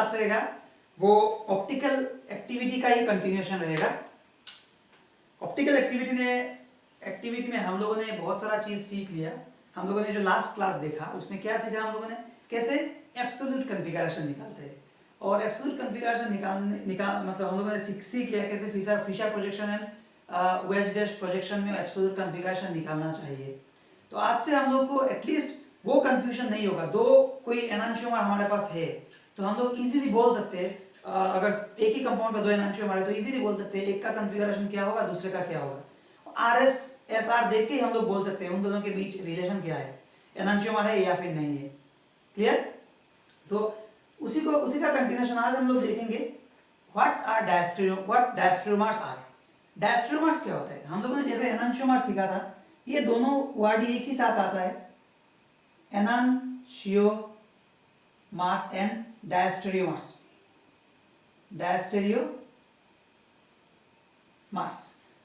Class रहेगा वो optical activity का ही कंटिन्यूएशन रहेगा। ऑप्टिकल एक्टिविटी में हम लोगों ने बहुत सारा चीज सीख लिया। हम लोगों ने जो लास्ट क्लास देखा उसमें क्या सीखा हम लोगों ने, कैसे एब्सोल्यूट कॉन्फ़िगरेशन निकालते हैं। और एब्सोल्यूट कॉन्फ़िगरेशन निकाल मतलब हम लोगों ने सीख लिया कैसे Fischer projection and wedge dash projection में एब्सोल्यूट कॉन्फ़िगरेशन निकालना चाहिए। तो आज से हम लोग को एटलीस्ट वो कंफ्यूजन नहीं होगा। दो कोई एनांशियोमर हमारे पास है तो हम लोग इजीली बोल सकते हैं, अगर एक ही कंपाउंड का दो एनांशियोमर है तो इजीली बोल सकते हैं एक का कॉन्फ़िगरेशन क्या होगा दूसरे का क्या होगा। आरएस एसआर देख के ही हम लोग बोल सकते हैं उन दोनों के बीच रिलेशन क्या है, एनांशियोमर है या फिर नहीं है। क्लियर? तो उसी का कंटिन्यूएशन आज हम लोग देखेंगे। What diastereomers are. डायस्टेरियोमर्स क्या होता है? हम लोगों ने जैसे एनांशियोमर सीखा था, ये दोनों वर्ड एक ही साथ आता है, एनांशियोमर्स एंड डायस्टेरियोमर्स।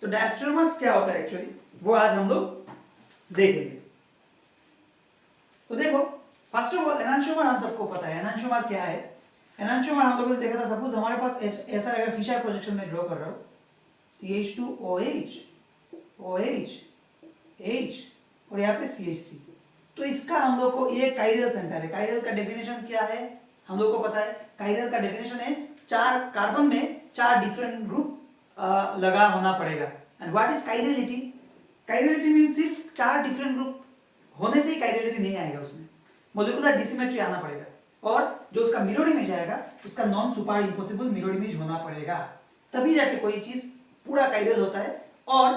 तो डायस्टेरियोमर्स क्या होता है एक्चुअली, वो आज हम लोग देखेंगे। तो देखो, फर्स्ट ऑफ ऑल एनांशियोमर हम सबको पता है एनांशियोमर क्या है। एनांशियोमर हम लोगों ने देखा था, सपोज हमारे पास ऐसा अगर फिशर प्रोजेक्शन में ड्रॉ कर रहा हूं, CH2OH OH H और यहाँ पे CH3, तो इसका हम लोग को ये काइरल सेंटर है। काइरल का डेफिनेशन क्या है हम लोग को पता है। काइरल का डेफिनेशन है 4 कार्बन में 4 डिफरेंट ग्रुप लगा होना पड़ेगा। And what is chirality? Chirality means सिर्फ 4 डिफरेंट ग्रुप होने से ही काइरलिटी नहीं आएगा, उसमें मॉलिक्यूलर डिसिमेट्री आना पड़ेगा। और जो उसका मिरर इमेज आएगा उसका non super impossible mirror image होना पड़ेगा, तभी जाके कोई चीज पूरा काइरल होता है। और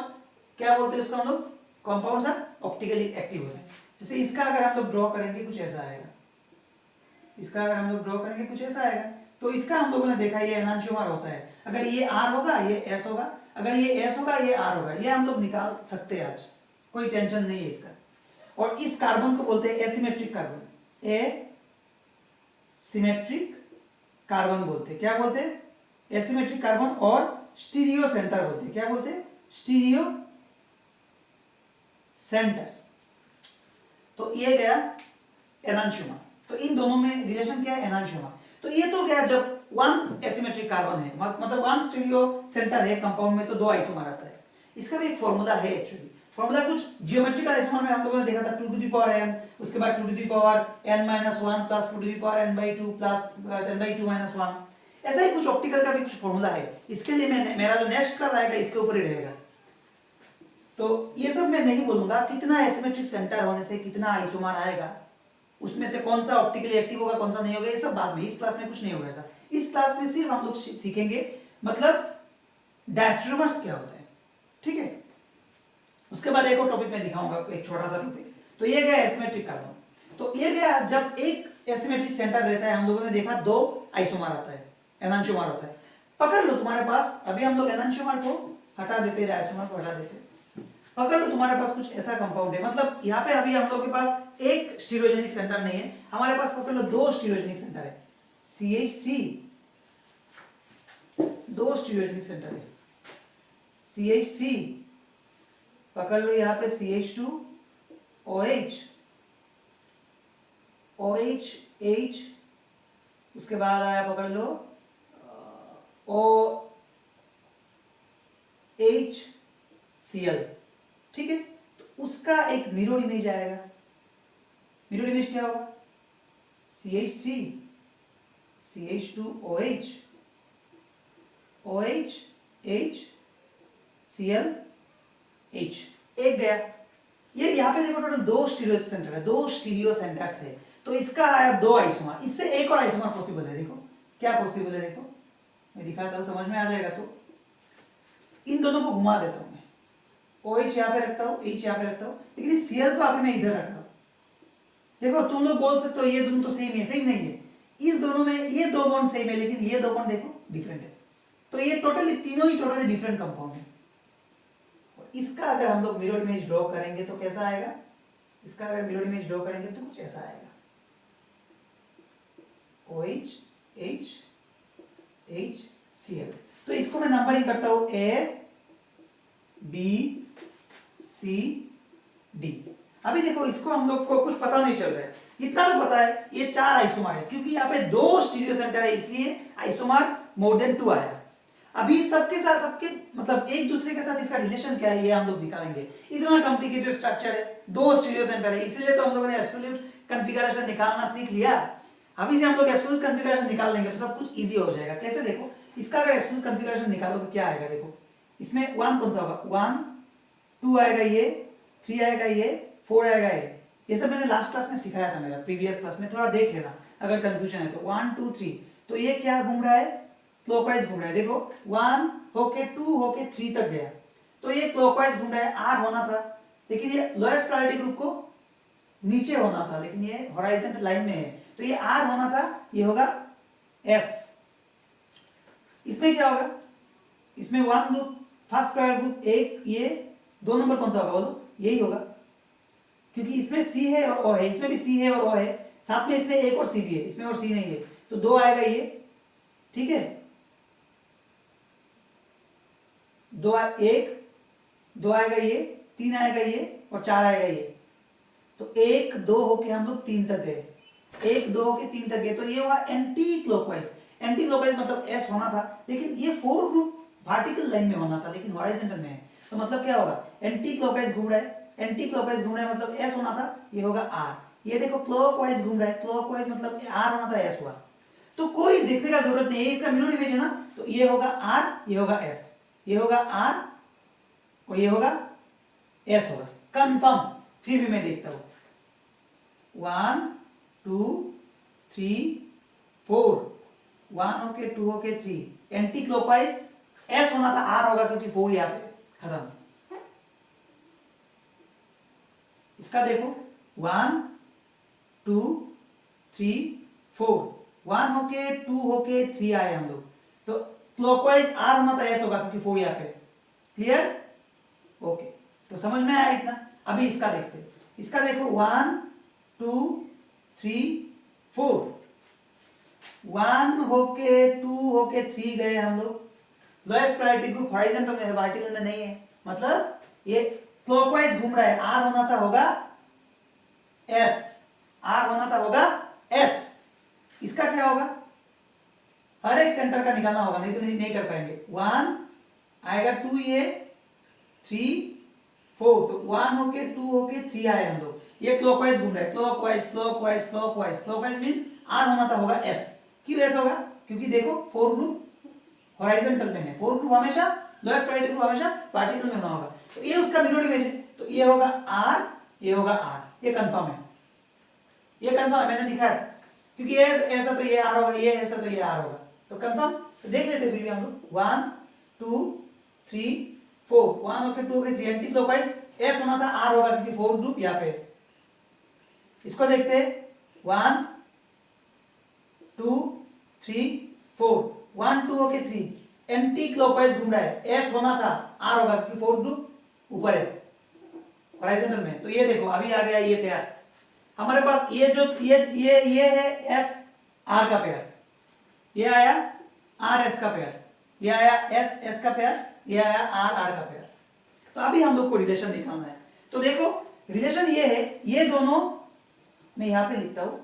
क्या बोलते हैं उसको हम लोग, कंपाउंड्स आर ऑप्टिकली एक्टिव होते हैं। जैसे इसका अगर हम लोग ड्रॉ करेंगे कुछ ऐसा आएगा, इसका अगर हम लोग ड्रॉ करेंगे कुछ ऐसा आएगा। तो इसका हम लोगों ने देखा ये एनांशियोमर होता है। अगर ये R होगा ये S होगा, अगर ये S होगा ये R होगा, ये हम लोग निकाल सकते हैं आज, कोई टेंशन नहीं है इसका। और इस कार्बन को बोलते हैं एसिमेट्रिक कार्बन, एसिमेट्रिक कार्बन बोलते हैं। क्या बोलते हैं? Asymmetric carbon. और स्टीरियो सेंटर बोलते हैं। क्या बोलते हैं? Stereo centre. तो ये गया एनांशियोमर। तो इन दोनों में रिलेशन क्या है? एनांशियोमर। तो ये तो गया जब वन एसिमेट्रिक कार्बन है, मतलब वन स्टीरियो सेंटर है कंपाउंड में, तो 2 आइसोमर आता है। इसका भी एक फॉर्मूला है एक्चुअली। फॉर्मूला कुछ जियोमेट्रिकल आइसोमर में हम लोगों ने देखा था 2 to the power n, उसके बाद 2 to the power n minus 1 plus 2 to the power n/2 plus n/2 minus 1। ऐसा ही कुछ ऑप्टिकल का भी कुछ फॉर्मूला है। इसके लिए मेरा जो नेक्स्ट क्लास आएगा इसके ऊपर ही रहेगा। तो ये सब मैं नहीं बोलूंगा कितना एसिमेट्रिक सेंटर होने से कितना आइसोमर आएगा, उसमें से कौन सा ऑप्टिकली एक्टिव होगा कौन सा नहीं होगा, ये सब बाद में। इस क्लास में कुछ नहीं होगा ऐसा। इस क्लास में सिर्फ हम लोग सीखेंगे मतलब डायस्टेरियोमर्स क्या होता है, ठीक है। उसके बाद एक और टॉपिक में दिखाऊंगा, एक छोटा सा टॉपिक। तो ये गया एसिमेट्रिक कार्बन। तो ये गया जब एक एसिमेट्रिक सेंटर रहता है, हम लोगों ने देखा 2 आइसोमर आता है, एनांशियोमर होता है। पकड़ लो तुम्हारे पास, अभी हम लोग एनांशियोमर को हटा देते, आइसोमर को हटा देते। पकड़ लो तुम्हारे पास कुछ ऐसा कंपाउंड है, मतलब यहाँ पे अभी हम लोग के पास एक स्टीरियोजेनिक सेंटर नहीं है, हमारे पास पकड़ लो 2 स्टीरियोजेनिक सेंटर है। CH3 2 स्टीरियोजेनिक सेंटर है। CH3 पकड़ लो यहाँ पे CH2 OH OH H, उसके बाद आया पकड़ लो OHCl, ठीक है। तो उसका एक मिरर इमेज आएगा। मिरर इमेज क्या होगा? CH3 CH2OH OH H Cl H, एक गया। ये यहाँ पे देखो टोटल 2 स्टीरियो सेंटर है, 2 स्टीरियो सेंटर्स है। तो इसका आया 2 आइसोमर, इससे एक और आइसोमर पॉसिबल है। देखो क्या पॉसिबल है, देखो मैं दिखाता हूँ, समझ में आ जाएगा। तो इन दोनों को घुमा देता हूँ मैं, OH यहाँ पे रखता हूँ, H यहाँ पे रखता हूँ, लेकिन इस Cl को अभी मैं इधर रख रहा हूँ। देखो तुम लोग बोल सकते हो ये दोनों तो सेम है, सेम नहीं है। इस दोनों में ये 2 बॉन्ड सेम है, लेकिन ये 2 बॉन्ड देखो डिफरेंट है। तो ये टोटली तीनों ही टोटली डिफरेंट कंपाउंड है। इसका अगर हम लोग मिरर इमेज ड्रॉ करेंगे तो कैसा आएगा? इसका अगर मिरर इमेज ड्रॉ करेंगे तो कुछ ऐसा आएगा, OH H H Cl। तो इसको मैं नंबरिंग करता हूं A B C D। अभी देखो इसको हम लोग को कुछ पता नहीं चल रहा है, इतना तो पता है ये 4 आइसोमर है, क्योंकि यहाँ पे 2 स्टीरियो सेंटर है इसलिए आइसोमर मोर देन 2 आया। अभी सबके साथ सबके मतलब एक दूसरे के साथ इसका रिलेशन क्या है ये हम लोग दिखाएंगे। इतना कॉम्प्लिकेटेड स्ट्रक्चर है, 2 स्टीरियो सेंटर है, इसीलिए तो हम लोगों ने एब्सोल्यूट कॉन्फ़िगरेशन निकालना सीख लिया। अभी से हम लोग एब्सोल्यूट कॉन्फ़िगरेशन निकाल लेंगे तो सब कुछ इजी हो जाएगा। कैसे देखो, इसका अगर एब्सोल्यूट कॉन्फ़िगरेशन निकालोगे क्या आएगा, देखो इसमें 1 कौन सा होगा, 1 2 आएगा, ये 3 आएगा, ये 4 आएगा, ये सब मैंने लास्ट क्लास में सिखाया था, मेरा प्रीवियस क्लास में, थोड़ा देख लेना अगर कंफ्यूजन है तो। 1 2 3, तो ये क्या घूम रहा है, क्लॉकवाइज घूम रहा है। देखो 1 होके 2 होके 3 तक गया, तो ये क्लॉकवाइज घूम रहा है, आर होना था, लेकिन ये लोएस्ट प्रायोरिटी ग्रुप को नीचे होना था, लेकिन ये हॉराइजॉन्टल लाइन में है, तो ये आर होना था, ये होगा एस। इसमें क्या होगा, इसमें 1 ग्रुप फर्स्ट प्रायोरिटी ग्रुप एक, ये 2 नंबर कौन सा होगा बोलो, यही होगा, क्योंकि इसमें सी है और ओ है, इसमें भी सी है और ओ है, साथ में इसमें एक और सी भी है, इसमें और सी नहीं है, तो 2 आएगा ये, ठीक है, 1 2 आएगा ये, 3 आएगा ये और 4 आएगा ये, तो 1 2 होके हम लोग 3 तक गए, 1 2 होके 3 तक गए, तो ये हुआ एंटी क्लॉकवाइज। एंटी क्लॉकवाइज मतलब एस होना था, लेकिन ये 4 ग्रुप वर्टिकल लाइन में होना था, लेकिन हॉरिजॉन्टल में है, तो मतलब क्या होगा, एंटी क्लॉकवाइज घूम रहा है, एंटी क्लॉकवाइज घूम रहा है मतलब एस होना था, ये होगा आर। ये देखो क्लॉकवाइज घूम रहा है, क्लॉकवाइज मतलब आर होना था, एस हुआ। तो कोई देखने का जरूरत नहीं है, इसका मिरर इमेज है ना, तो ये होगा आर, ये होगा एस, ये होगा आर और ये होगा एस होगा, कंफर्म। फिर भी मैं देखता हूं, 1 2 3 4, 1 होके 2 होके 3, एंटी क्लॉकवाइज एस होना था, आर होगा, क्योंकि 4 यहां पे खत्म। इसका देखो 1 2 3 4, 1 होके 2 होके 3 आए हम लोग, तो क्लॉकवाइज आर होना था, एस होगा, क्योंकि 4 यहां पे। क्लियर, ओके, तो समझ में आया इतना। अभी इसका देखते हैं, इसका देखो 1 2 3 4, 1 होके 2 होके 3 गए हम लोग, लोएस्ट प्रायोरिटी ग्रुप हॉरिजॉन्टल में है, वर्टिकल में नहीं है, मतलब ये क्लॉकवाइज घूम रहा है, आर होना था होगा एस, आर होना था होगा एस। इसका क्या होगा, हर एक सेंटर का निकालना होगा, नहीं तो नहीं कर पाएंगे। 1 आएगा 2, ये 3 4, तो 1 होके 2 होके 3 आए हम लोग, ये क्लॉकवाइज घूम रहा है, clockwise clockwise clockwise clockwise means R होना था होगा एस। क्यों एस होगा, क्योंकि देखो 4 ग्रुप हॉरिजॉन्टल में है, 4 ग्रुप हमेशा लोएस्ट प्रायोरिटी ग्रुप हमेशा वर्टिकल में होना होगा, तो ये उसका मिरर इमेज है, तो ये होगा आर, ये होगा आर, ये कंफर्म है, ये कंफर्म है, मैंने दिखाया, क्योंकि ये ऐसा तो ये आर होगा, ये ऐसा तो ये आर होगा, तो कंफर्म। तो देख लेते फिर भी हम लोग 1 2 3 4, 1 होके 2 होके 3, एंटी क्लॉकवाइज एस होना था, आर होगा, क्योंकि 4 ग्रुप यहाँ पे। इसको देखते हैं 1 2 3 4, 1 2 होके 3, एंटी क्लॉकवाइज घूम रहा है, एस होना था, आर होगा, क्योंकि 4 ग्रुप ऊपर है हॉरिजॉन्टल में। तो ये देखो अभी आ गया ये पेयर हमारे पास, ये जो ये है एस आर का पेयर, ये आया आर एस का पेयर, ये आया एस एस का पेयर, ये आया आर आर का पेयर। तो अभी हम लोग को रिलेशन निकालना है, तो देखो रिलेशन ये है, ये दोनों मैं यहां पे लिखता हूं,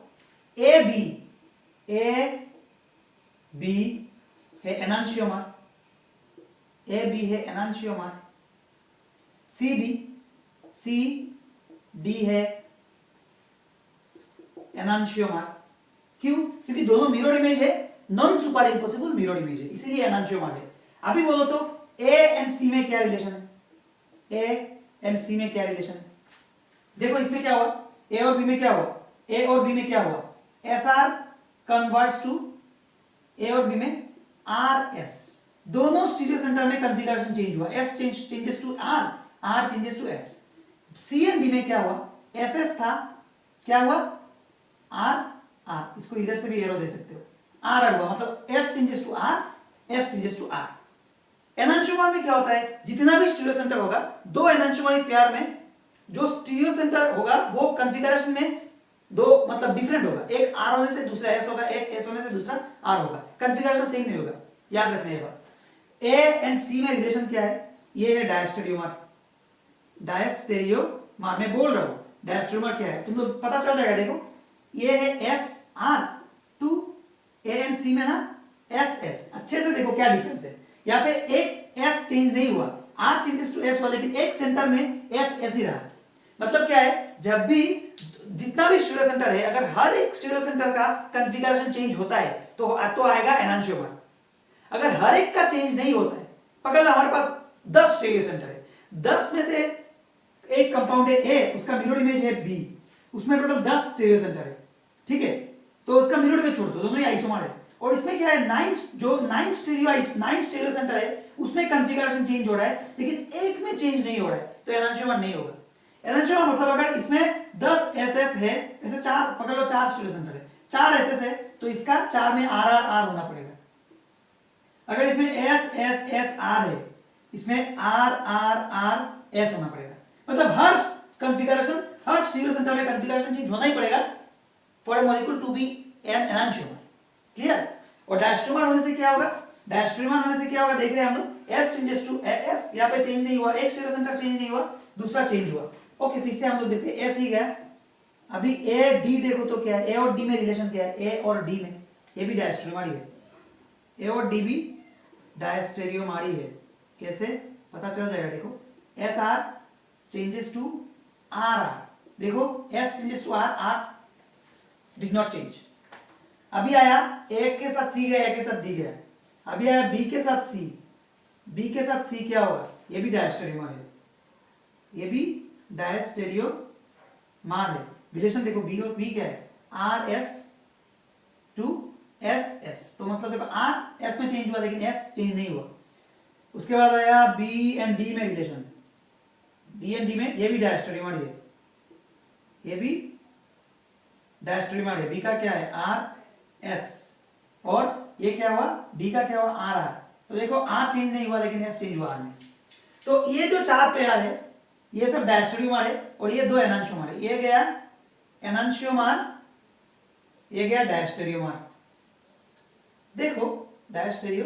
ए बी है एनांशियोमर, ए बी है एनांशियोमर, सी डी है एनांशियोमर। क्यों, क्योंकि दोनों मिरर इमेज है, non super impossible mirror image है, इसीलिए एनांशियोमर है। अभी बोलो तो ए एंड सी में क्या रिलेशन है, ए एंड सी में क्या रिलेशन है, देखो इसमें क्या हुआ, ए और बी में क्या हुआ, ए और बी में क्या हुआ, S R converts to A और बी में आर एस, दोनों स्टीरियो सेंटर में कॉन्फ़िगरेशन चेंज हुआ, S changes to R, R changes to S. C and D में क्या हुआ, एस एस था, क्या हुआ आर आर, इसको इधर से भी एरो दे सकते हो, आर आर हुआ, मतलब S changes to R, S changes to R. Enantiomer में क्या होता है, जितना भी स्टीरियो सेंटर होगा, दो एनांशियोमरिक पेयर में जो स्टीरियो सेंटर होगा वो कॉन्फ़िगरेशन में दो मतलब डिफरेंट होगा, एक आर होने से दूसरा एस होगा, एक एस होने से दूसरा आर होगा, कॉन्फ़िगरेशन सेम नहीं होगा, याद रखना ये बात। ए एंड सी में रिलेशन क्या है, ये है डायस्टेरियोमर, डायस्टेरियोमर मैं बोल रहा हूं, डायस्ट्रोमर क्या है तुम लोग पता चल जाएगा। देखो ये है S R to A and C में ना एस एस। अच्छे से देखो क्या डिफरेंस है। यहाँ पे एक एस चेंज नहीं हुआ, आर चेंजेस टू एस हुआ, लेकिन एक सेंटर में एस एस ही रहा। मतलब क्या है, जब भी जितना भी स्टीरियो सेंटर है, अगर हर एक स्टीरियो सेंटर का कॉन्फ़िगरेशन चेंज होता है तो आएगा एनांशियोमर। अगर हर एक का चेंज नहीं होता है, पकड़ लो हमारे पास 10 स्टीरियो सेंटर है, 10 में से एक कंपाउंड है ए, उसका मिरर इमेज है बी, उसमें टोटल 10 स्टीरियो सेंटर है, ठीक है। तो उसका मिरर इमेज छोड़ दो, दोनों ही आइसोमर है। और इसमें क्या है, 9 स्टीरियो सेंटर है, उसमें कॉन्फ़िगरेशन चेंज हो रहा है, लेकिन एक में चेंज नहीं हो रहा है, तो एनांशियोमर नहीं होगा। एनांशियोमर मतलब अगर इसमें 10 एसएस है, ऐसे 4 पकड़ लो, 4 स्टीरियो सेंटर है, 4 एसएस है, तो इसका 4 में आर आर आर होना पड़ेगा। अगर इसमें एस एस एस आर है, इसमें आर आर आर एस होना पड़ेगा। मतलब हर कॉन्फ़िगरेशन, हर स्टीरियो सेंटर में कॉन्फ़िगरेशन चेंज होना ही पड़ेगा for a molecule to be an enantiomer. Clear. और डायस्ट्रोमर होने से क्या होगा, डायस्ट्रोमर होने से क्या होगा देख रहे हैं हम लोग, एस चेंजेस टू एस, यहां पे चेंज नहीं हुआ, एक स्टीरियो सेंटर चेंज नहीं हुआ, दूसरा चेंज हुआ। ओके, फिर से हम लोग देखते हैं, एस ही गया। अभी ए डी देखो तो क्या है, ए और डी में रिलेशन क्या है, ए और डी में, ए भी डायस्ट्रोमर ही है, ए और डी भी डायस्टेरियोमर ही है। कैसे पता चल जाएगा, देखो S R changes to R R, देखो S changes to R, R did not change. अभी आया ए के साथ सी गया, ए के साथ डी गया, अभी आया बी के साथ सी, बी के साथ सी क्या होगा, ये भी डायस्टेरियोमर है, ये भी डायस्टेरियोमर है। रिलेशन देखो बी और बी क्या है, R S to S S, तो मतलब देखो आर एस में चेंज हुआ लेकिन एस चेंज नहीं हुआ। उसके बाद आया बी एंड डी में रिलेशन, बी एंड डी में ये भी डायस्टेरियोमर है, ये भी डायस्टेरियोमर है। बी का क्या है, आर एस, और ये क्या हुआ, डी का क्या हुआ, आर आर। तो देखो आर चेंज नहीं हुआ लेकिन एस चेंज हुआ आर में। तो ये जो 4 पेयर है ये सब डायस्टेरियोमर है, और ये 2 एनांशियोमर है, ये गया एनांशियोमर, ये गया डायस्टेरियोमर। देखो डायस्टेरियो,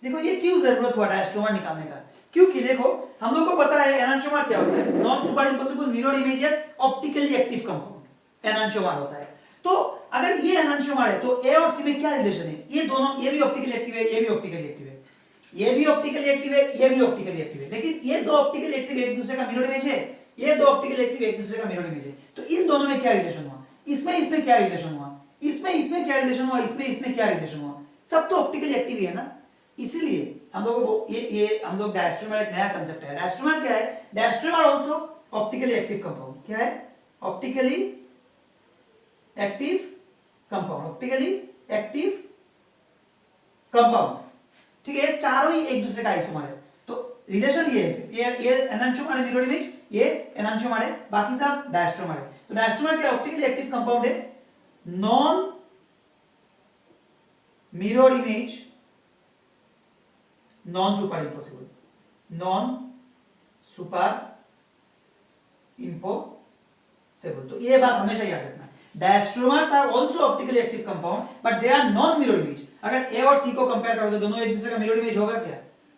देखो ये क्यों जरूरत हुआ डायस्टेरियोमर निकालने का, क्योंकि देखो हम लोग को पता है एनांशियोमर क्या होता है, non super impossible mirror images optically active compound enantiomer होता है। तो अगर ये एनांशियोमर है तो ए और सी में क्या रिलेशन है, ये दोनों, ये भी ऑप्टिकली एक्टिव है, ये भी ऑप्टिकली एक्टिव है, ये भी ऑप्टिकली एक्टिव है, ये भी ऑप्टिकली एक्टिव है, लेकिन ये दो ऑप्टिकली एक्टिव एक दूसरे का मिरर इमेज है, ये दो ऑप्टिकली एक्टिव एक दूसरे का मिरर इमेज है। तो इन दोनों में क्या रिलेशन हुआ, इसमें क्या रिलेशन हुआ, इसमें क्या रिलेशन हुआ, इसमें क्या रिलेशन हुआ, सब तो ऑप्टिकली एक्टिव ही है ना। इसीलिए हम लोगों को ये हम लोग डायस्ट्रोमर एक नया कांसेप्ट है। डायस्ट्रोमर क्या है, diastereomer also optically active compound, क्या है, optically active compound, optically active compound, ठीक है। चारों ही एक दूसरे का आइसोमर है, तो रिलेशन ये है, ये एनांशियोमर है मिरर इमेज, ये एनांशियोमर है, बाकी सब डायस्ट्रोमर है। तो डायस्ट्रोमर क्या ऑप्टिकली एक्टिव कंपाउंड है, non mirror image, non super impossible, non super impossible. तो ये बात हमेशा याद रखना, diastereomers are also optically active compound but they are non mirror image. अगर ए और सी को कंपेयर करोगे, दोनों एक दूसरे का मिरर इमेज होगा क्या,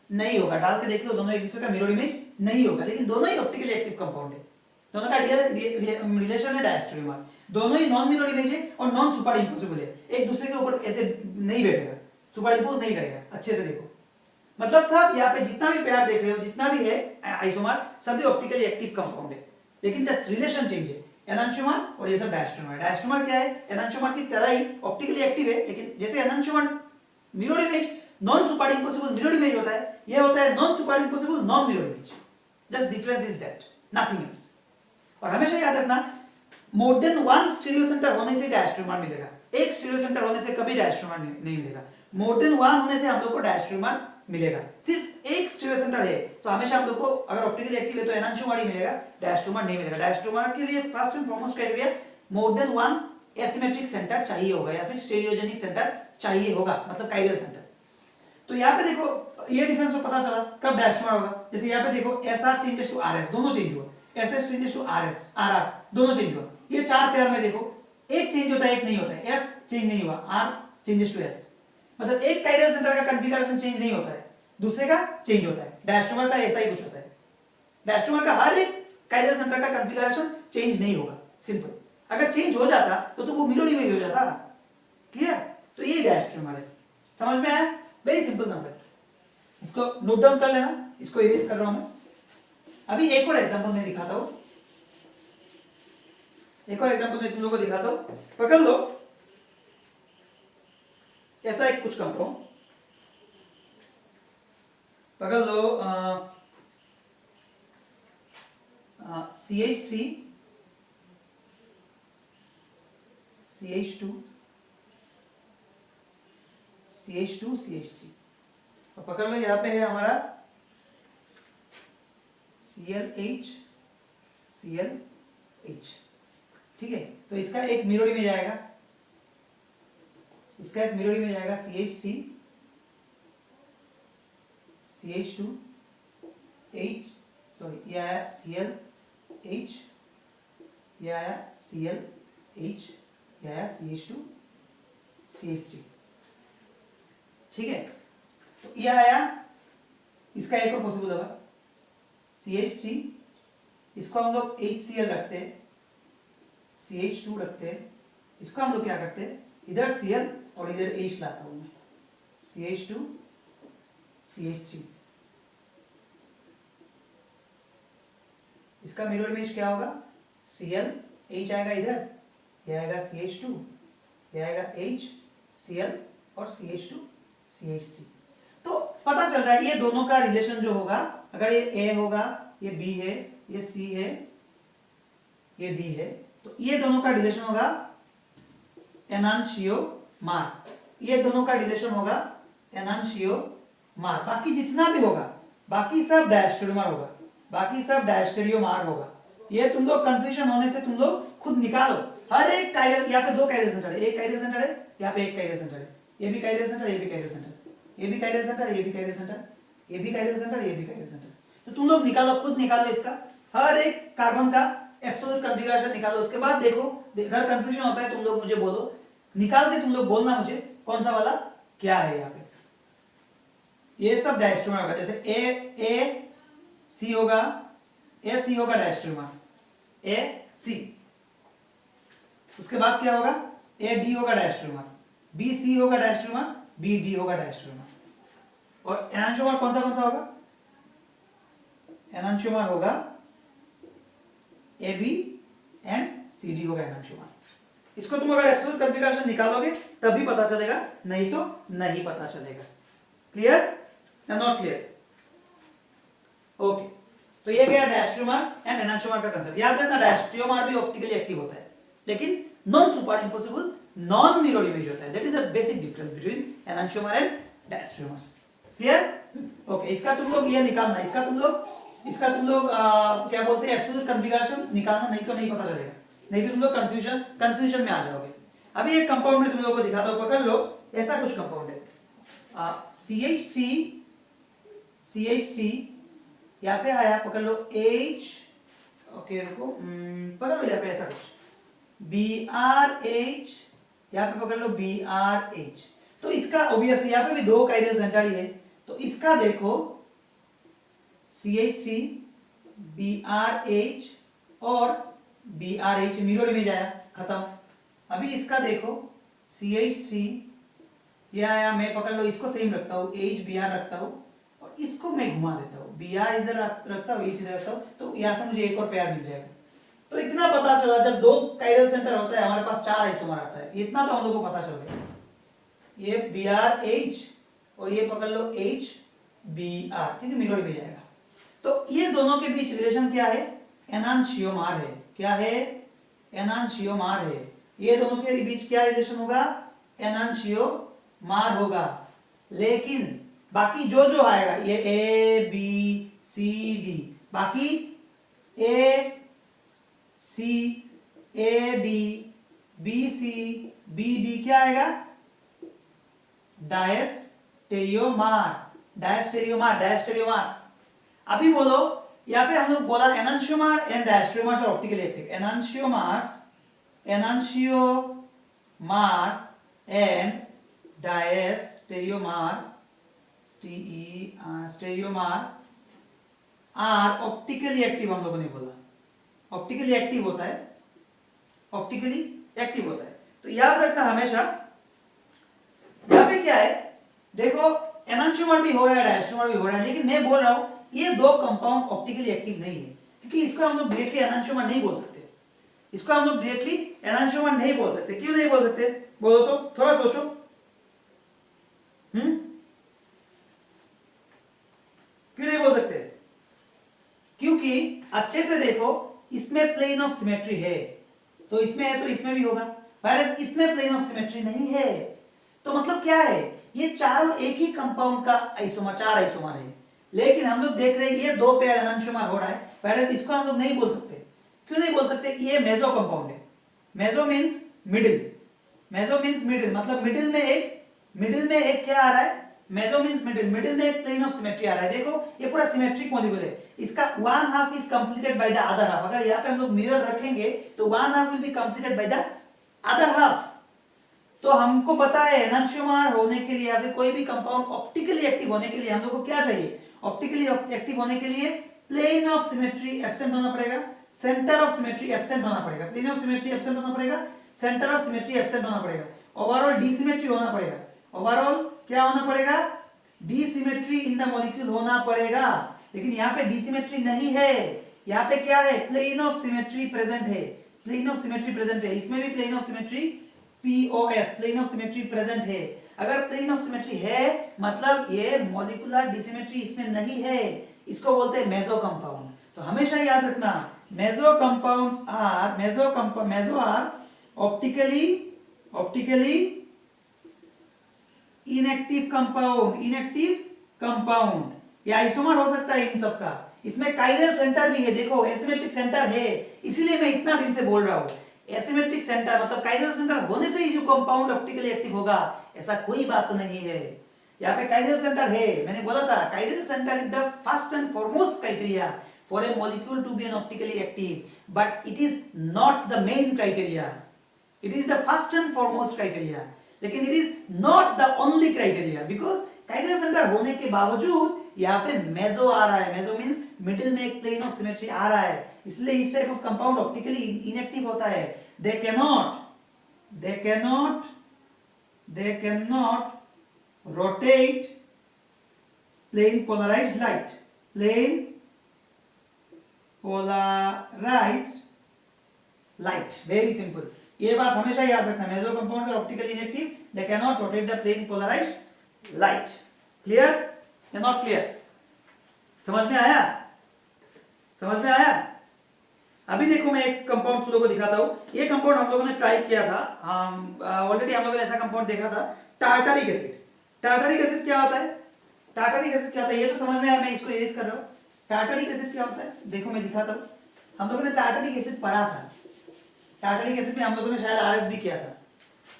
नहीं होगा। डाल के देख लो, दोनों एक दूसरे का मिरर इमेज नहीं होगा, लेकिन दोनों ही ऑप्टिकली एक्टिव कंपाउंड है, दोनों का रिलेशन है डायस्ट्रोमर, दोनों ही नॉन मिरर इमेज है और नॉन सुपर इम्पॉसिबल है, एक दूसरे के ऊपर ऐसे नहीं बैठेगा, सुपर इम्पोज नहीं करेगा। अच्छे से देखो, मतलब सब यहाँ पे जितना भी पेयर देख रहे हो, जितना भी है आइसोमर, सभी ऑप्टिकली एक्टिव कंपाउंड है, लेकिन दैट्स रिलेशन चेंज है, एनांशियोमर और ये सब डायस्ट्रोमर। डायस्ट्रोमर क्या है, एनांशियोमर की तरह ही ऑप्टिकली एक्टिव है, लेकिन जैसे enantiomer mirror image non super impossible mirror image होता है, ये होता है non super impossible non mirror image, just difference is that, nothing else. और हमेशा याद रखना, more than one stereo centre होने से डायस्ट्रोमर मिलेगा, एक स्टीरियो सेंटर होने से कभी डायस्ट्रोमर नहीं मिलेगा, मोर देन वन होने से हम लोग को डायस्ट्रोमर मिलेगा। सिर्फ एक स्टीरियो सेंटर है तो हमेशा हम लोग को, अगर ऑप्टिकली एक्टिव है तो एनांशियोमर ही मिलेगा, डायस्ट्रोमर नहीं मिलेगा। डायस्ट्रोमर के लिए first and foremost criteria more than one asymmetric centre चाहिए होगा, या फिर स्टेरियोजेनिक सेंटर चाहिए होगा, मतलब काइरल सेंटर। तो यहाँ पे देखो ये डिफरेंस तो पता चला कब डायस्ट्रोमर होगा। जैसे यहाँ पे देखो S R changes to R S, दोनों चेंज हुआ, S S changes to R S, R R दोनों चेंज हुआ। ये 4 पेयर में देखो एक चेंज होता है, एक नहीं होता है, एस चेंज नहीं हुआ, आर चेंजेस टू एस, मतलब एक काइरल सेंटर का कॉन्फ़िगरेशन चेंज नहीं होता है, दूसरे का चेंज होता है। डायस्ट्रोमर का ऐसा ही कुछ होता है, डायस्ट्रोमर का हर एक कायरल सेंटर का कॉन्फ़िगरेशन चेंज नहीं होगा, सिंपल। अगर चेंज हो जाता तो वो मिरर इमेज हो जाता। क्लियर? तो ये डायस्ट्रोमर है, समझ में आया? वेरी सिंपल कंसेप्ट, इसको नोट डाउन कर लेना, इसको इरेज कर रहा हूं मैं। अभी एक और एग्जांपल मैं दिखाता हूं, एक और एग्जांपल मैं तुम लोगों को दिखाता हूं। पकड़ लो ऐसा एक कुछ कंपाउंड, पकड़ लो CH3 CH2 CH2 CH3, तो पकड़ लो यहां पे है हमारा ClH ClH, ठीक है। तो इसका एक मिरर इमेज आएगा, इसका एक मिरर इमेज आएगा CH3 CH2 H, सॉरी ये आया ClH, ये आया ClH, ये आया CH2 CH3, ठीक है। तो ये आया, इसका एक और पॉसिबल होगा CH3, इसको हम लोग HCl रखते हैं, CH2 रखते हैं, इसको हम लोग क्या करते हैं, इधर Cl और इधर H लाता हूं मैं, CH2 CH3, इसका मिरर इमेज क्या होगा, Cl H आएगा इधर, ये आएगा CH2, ये आएगा H Cl और CH2 CH3। तो पता चल रहा है ये दोनों का रिलेशन जो होगा, अगर ये A होगा, ये B है, ये C है, ये D है, तो ये दोनों का रिलेशन होगा एनांशियोमार, ये दोनों का रिलेशन होगा एनांशियोमार। बाकी जितना भी होगा, बाकी सब डायस्टेरियोमर होगा, बाकी सब डायस्टेरियोमर होगा। ये तुम लोग कंफ्यूजन होने से तुम लोग खुद निकालो। हर एक कायरल, यहाँ पे दो कायरल सेंटर है, एक कायरल सेंटर है, यहाँ पे एक कायरल सेंटर है, ये भी कायरल सेंटर, ये भी कायरल सेंटर, ये भी कायरल सेंटर, ये भी कायरल सेंटर, ये भी कायरल सेंटर, ये भी कायरल सेंटर। तो तुम लोग निकालो, खुद निकालो इसका, हर एक कार्बन का एब्सोल्यूट कॉन्फ़िगरेशन निकालो। उसके बाद देखो, अगर कंफ्यूजन होता है तुम लोग मुझे बोलो, निकाल के तुम लोग बोलना मुझे कौन सा वाला क्या है। यहाँ पे ये सब डायस्ट्रोमर होगा, जैसे ए सी होगा, ए सी होगा डायस्ट्रोमर, ए सी। उसके बाद क्या होगा, ए डी होगा डायस्ट्रोमर, बी सी होगा डायस्ट्रोमर, बी डी होगा डायस्ट्रोमर। और एनांशियोमर कौन सा होगा, एनांशियोमर होगा A B and C D होगा एनांशियोमर। इसको तुम अगर एब्सोल्यूट कॉन्फ़िगरेशन निकालोगे तभी पता चलेगा, नहीं तो नहीं पता चलेगा। क्लियर या नॉट क्लियर? ओके, तो ये गया डायस्ट्रोमर एंड एनांशियोमर का कांसेप्ट। याद रखना डायस्ट्रोमर भी ऑप्टिकली एक्टिव होता है, लेकिन non super impossible, non mirror image होता है। That is a basic difference between enantiomer and diastereomers. Clear? Okay, इसका तुम लोग ये निकालना, इसका तुम लोग क्या बोलते हैं, एब्सोल्यूट कॉन्फ़िगरेशन निकालना, नहीं तो नहीं पता चलेगा, नहीं तो तुम लोग कंफ्यूजन में आ जाओगे। अभी एक कंपाउंड में तुम लोगों को दिखाता हूं, पकड़ लो, ऐसा कुछ कंपाउंड है CH3 यहाँ पे आया, पकड़ लो H, ओके रुको, पकड़ लो यहाँ पे ऐसा कुछ BRH, यहाँ पे पकड़ लो BRH। तो इसका ऑब्वियसली यहाँ पे भी दो कायरल सेंटर ही है, तो इसका देखो CH3 BRH और BRH मिरर इमेज आया, खत्म। अभी इसका देखो CH3, ये आया, मैं पकड़ लो इसको सेम रखता हूँ, HBr रखता हूँ, और इसको मैं घुमा देता हूँ, Br इधर रखता हूँ, H इधर रखता हूँ, तो यहाँ से मुझे एक और पेयर मिल जाएगा। तो इतना पता चला, जब दो कायरल सेंटर होता है हमारे पास 4 आइसोमर आता है, इतना तो हम लोग को पता चल गया। ये BRH और ये पकड़ लो HBr, ठीक है, मिरर इमेज आएगा। तो ये दोनों के बीच रिलेशन क्या है, एनांशियोमर है। क्या है, एनांशियोमर है। ये दोनों के बीच क्या रिलेशन होगा, एनांशियोमर होगा। लेकिन बाकी जो जो आएगा, ये A B C D, बाकी A C A D B C B D क्या आएगा, डायस्टेरियोमर। अभी बोलो, यहाँ पे हम लोग बोला enantiomer and diastereomers are optically active. Enantiomer and diastereomer are optically active, हम लोगों ने बोला। ऑप्टिकली एक्टिव होता है, ऑप्टिकली एक्टिव होता है। तो याद रखना हमेशा, यहां पे क्या है, देखो एनांशियोमर भी हो रहा है, डायस्ट्रोमर भी हो रहा है, लेकिन मैं बोल रहा हूं ये दो कंपाउंड ऑप्टिकली एक्टिव नहीं है, क्योंकि इसको हम लोग डायरेक्टली एनांशियोमर नहीं बोल सकते। इसको हम लोग डायरेक्टली एनांशियोमर नहीं बोल सकते। क्यों नहीं बोल सकते, बोलो तो, थोड़ा सोचो। क्यों नहीं बोल सकते? क्योंकि अच्छे से देखो, इसमें प्लेन ऑफ सिमेट्री है, तो इसमें है तो इसमें भी होगा, whereas इसमें प्लेन ऑफ सिमेट्री नहीं है। तो मतलब क्या है, ये चारों एक ही कंपाउंड का आइसोमर, चार आइसोमर है, लेकिन हम लोग देख रहे हैं ये दो पेयर एनांशियोमर हो रहा है, whereas इसको हम लोग नहीं बोल सकते। क्यों नहीं बोल सकते? ये मेसो कंपाउंड है। Meso means middle, meso means middle, मतलब मिडिल में एक क्या आ रहा है, मेसो मींस मिडिल, मिडिल में एक प्लेन ऑफ सिमेट्री आ रहा है। देखो ये पूरा सिमेट्रिक मॉलिक्यूल है, इसका one half is completed by the other half. अगर यहाँ पे हम लोग मिरर रखेंगे तो one half will be completed by the other half. तो हमको पता है एनांशियोमर होने के लिए या फिर कोई भी कंपाउंड ऑप्टिकली एक्टिव होने के लिए हम लोग को क्या चाहिए, ऑप्टिकली एक्टिव होने के लिए प्लेन ऑफ सिमेट्री एब्सेंट होना पड़ेगा, सेंटर ऑफ सिमेट्री एब्सेंट होना पड़ेगा, प्लेन ऑफ सिमेट्री एब्सेंट होना पड़ेगा, सेंटर ऑफ सिमेट्री एब्सेंट होना पड़ेगा, ओवरऑल डिसिमेट्री होना पड़ेगा। ओवरऑल क्या होना पड़ेगा, डिसिमेट्री इन द मॉलिक्यूल होना पड़ेगा। लेकिन यहाँ पे डिसिमेट्री नहीं है, यहाँ पे क्या है, प्लेन ऑफ सिमेट्री प्रेजेंट है, प्लेन ऑफ सिमेट्री प्रेजेंट है। इसमें भी plane of symmetry POS, plane of symmetry present है। अगर प्लेन ऑफ सिमेट्री है मतलब ये मॉलिक्यूलर डिसिमेट्री इसमें नहीं है, इसको बोलते हैं मेसो कंपाउंड। तो हमेशा याद रखना, meso compounds are meso are optically inactive compound. ये आइसोमर हो सकता है इन सबका, इसमें काइरल सेंटर भी है, देखो एसिमेट्रिक सेंटर है, इसीलिए मैं इतना दिन से बोल रहा हूं एसिमेट्रिक सेंटर मतलब काइरल सेंटर होने से ही जो कंपाउंड ऑप्टिकली एक्टिव होगा, ऐसा कोई बात नहीं है। यहाँ पे काइरल सेंटर है, मैंने बोला था chiral centre is the first and foremost criteria for a molecule to be an optically active, but it is not the main criteria, it is the first and foremost criteria, लेकिन it is not the only criteria, because chiral centre होने के बावजूद यहाँ पे meso आ रहा है, meso means middle में एक प्लेन ऑफ सिमेट्री आ रहा है, इसलिए इस type of compound optically inactive होता है। They cannot rotate plane polarised light, very simple. ये बात हमेशा याद रखना, meso compounds are optically inactive, they cannot rotate the plane polarised light. Clear या नॉट क्लियर? समझ में आया? अभी देखो मैं एक कंपाउंड तुम लोगों को दिखाता हूं। ये कंपाउंड हम लोगों ने ट्राई किया था, ऑलरेडी हम लोगों ने ऐसा कंपाउंड देखा था, टार्टरिक एसिड। टार्टरिक एसिड क्या होता है? ये तो समझ में आया, मैं इसको इरेज कर रहा हूं। टार्टरिक एसिड क्या होता है देखो मैं दिखाता हूं। हम लोगों ने टार्टरिक एसिड पढ़ा था, टार्टरिक एसिड में हम लोगों ने शायद RS भी किया था।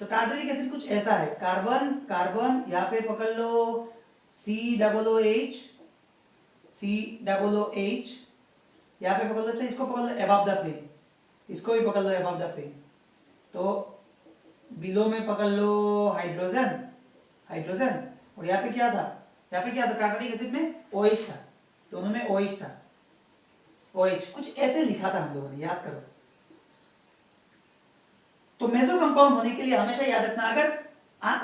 तो टार्टरिक एसिड कुछ ऐसा है, कार्बन यहाँ पे पकड़ लो COOH, यहाँ पे पकड़ लो, अच्छा इसको पकड़ लो अबव द प्लेन, इसको भी पकड़ लो अबव द प्लेन। तो बिलो में पकड़ लो हाइड्रोजन, और यहाँ पे क्या था, टार्टरिक एसिड में OH था, दोनों में OH था, OH कुछ ऐसे लिखा था हम लोगों ने, याद करो। तो मेसो कंपाउंड होने के लिए हमेशा याद रखना, अगर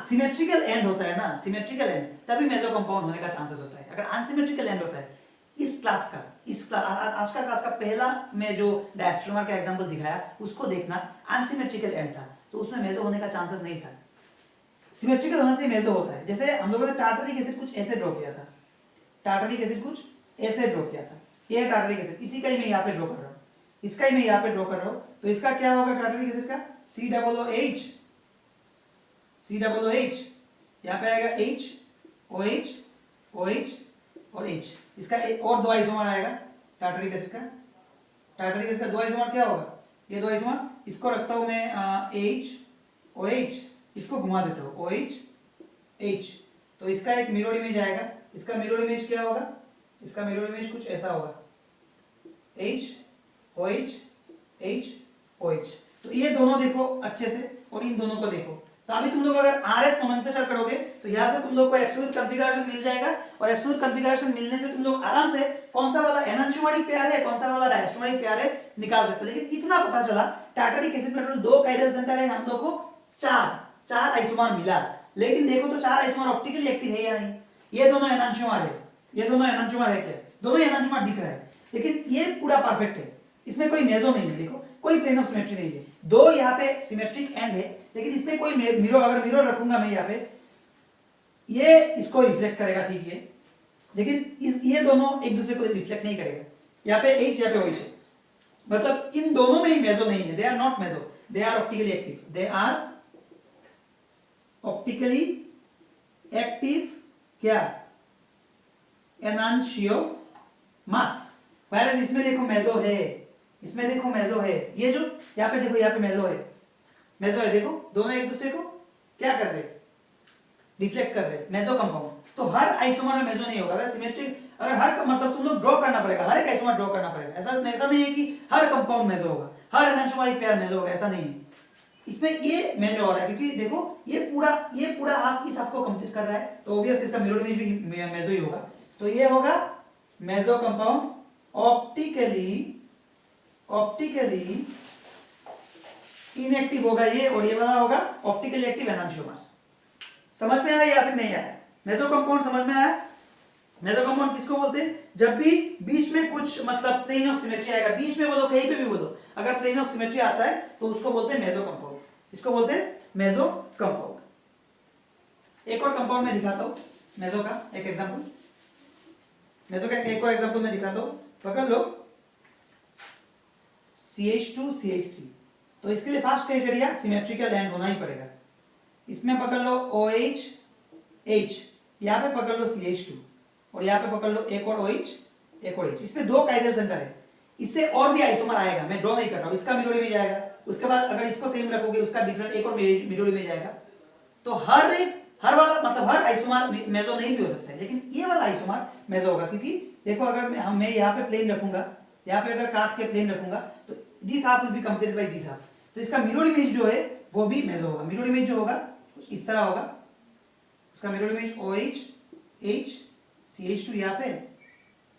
सिमेट्रिकल एंड होता है ना, सिमेट्रिकल एंड, तभी मेसो कंपाउंड होने का चांसेस होता है। अगर अनसिमेट्रिकल एंड होता है, आज का क्लास का पहला में जो डायस्ट्रोमर का एग्जांपल दिखाया उसको देखना, अनसिमेट्रिकल एंड था, तो उसमें मेसो होने का चांसेस नहीं था। सिमेट्रिकल होने से मेसो होता है। जैसे हम लोगों ने टार्टरिक एसिड कुछ ऐसे ड्रॉ किया था, ये टार्टरिक एसिड, इसी का ही मैं यहाँ पे ड्रॉ कर रहा हूँ, इसका ही मैं यहाँ पे ड्रॉ कर रहा हूँ। तो इसका क्या होगा टार्टरिक एसिड का, COOH, यहाँ पे आएगा OH और H, इसका और दो आइसोमर आएगा टार्टरिक एसिड का। दो आइसोमर क्या होगा, ये दो आइसोमर, इसको रखता हूं मैं OH, इसको घुमा देता हूं OH, तो इसका एक मिरर इमेज आएगा। इसका मिरर इमेज क्या होगा, इसका मिरर इमेज कुछ ऐसा होगा, OH। तो ये दोनों देखो अच्छे से, और इन दोनों को देखो, तो अभी तुम लोग अगर RS नोमेनक्लेचर करोगे तो यहाँ से तुम लोग को एब्सोल्यूट कॉन्फ़िगरेशन मिल जाएगा, और एब्सोल्यूट कॉन्फ़िगरेशन मिलने से तुम लोग आराम से कौन सा वाला एनांटियोमरिक पेयर है, कौन सा वाला डायस्टोमरिक पेयर है निकाल सकते हो। लेकिन इतना पता चला टार्टरिक एसिड में टोटल 2 काइरल सेंटर है, हम लोग को चार आइसोमर मिला। लेकिन देखो तो 4 आइसोमर ऑप्टिकली एक्टिव है या नहीं? ये दोनों एनांटियोमर है, ये दोनों एनांटियोमर है क्या? दोनों एनांटियोमर दिख रहा है, लेकिन ये पूरा परफेक्ट है, इसमें कोई मेजो नहीं है। देखो कोई प्लेन ऑफ सिमेट्री नहीं है, दो यहाँ पे सिमेट्रिक एंड है, लेकिन इसमें कोई मिरर, अगर मिरर रखूंगा मैं यहाँ पे, ये इसको रिफ्लेक्ट करेगा, ठीक है, लेकिन ये दोनों एक दूसरे को रिफ्लेक्ट नहीं करेगा। यहाँ पे H, यहाँ पे OH है, मतलब इन दोनों में ही मेजो नहीं है, they are not meso, they are optically active, they are optically active क्या? एनांटियोमर्स। व्हेयरएज इसमें देखो मेजो है, इसमें देखो मेजो है, ये जो यहाँ पे देखो, यहाँ पे मेजो है, मेजो है, देखो दोनों एक दूसरे को क्या कर रहे हैं? रिफ्लेक्ट कर रहे हैं, मेजो कंपाउंड। तो हर आइसोमर में मेजो नहीं होगा, अगर सिमेट्रिक, अगर हर, मतलब तुम लोग ड्रॉ करना पड़ेगा, हर एक आइसोमर ड्रॉ करना पड़ेगा। ऐसा नहीं है कि हर कंपाउंड मेजो होगा, हर एनांटियोमरिक पेयर मेजो होगा, ऐसा नहीं है। इसमें ये मेजो हो रहा है क्योंकि देखो ये पूरा हाफ इस हाफ को कंप्लीट कर रहा है, तो ऑब्वियसली इसका मिरर इमेज भी मेजो ही होगा। तो ये होगा मेजो कंपाउंड, ऑप्टिकली इनएक्टिव होगा ये, और ये वाला होगा ऑप्टिकली एक्टिव एनांटियोमर्स। समझ में आया या फिर नहीं आया? मेजो कंपाउंड समझ में आया? मेजो कंपाउंड किसको बोलते हैं? जब भी बीच में कुछ मतलब प्लेन ऑफ सिमेट्री आएगा, बीच में बोलो कहीं पे भी बोलो, अगर प्लेन ऑफ सिमेट्री आता है तो उसको बोलते हैं मेजो कंपाउंड। इसको बोलते हैं मेजो कंपाउंड। एक और कंपाउंड में दिखाता हूं मेजो का एक एग्जांपल, मेजो का एक और एग्जांपल में दिखाता हूं। पकड़ लो CH2 CH3, तो इसके लिए फर्स्ट क्राइटेरिया सिमेट्रिकल एंड होना ही पड़ेगा। इसमें पकड़ लो OH H, यहाँ पे पकड़ लो CH2, और यहाँ पे पकड़ लो एक और OH एक और H। इसमें 2 काइरल सेंटर है, इससे और भी आइसोमर आएगा, मैं ड्रॉ नहीं कर रहा हूं, इसका मिरर इमेज आएगा, उसके बाद अगर इसको सेम रखोगे उसका डिफरेंट एक और मिरर इमेज आएगा। तो हर वाला मतलब हर आइसोमर मेजो नहीं भी हो सकता है, लेकिन ये वाला आइसोमर मेजो होगा, क्योंकि देखो अगर मैं यहाँ पे प्लेन रखूंगा, यहाँ पे अगर काट के प्लेन रखूंगा तो this half will be completed by this half, तो इसका मिरर इमेज जो है वो भी मेजो होगा। मिरर इमेज जो होगा इस तरह होगा, उसका mirror image OH H CH2, यहाँ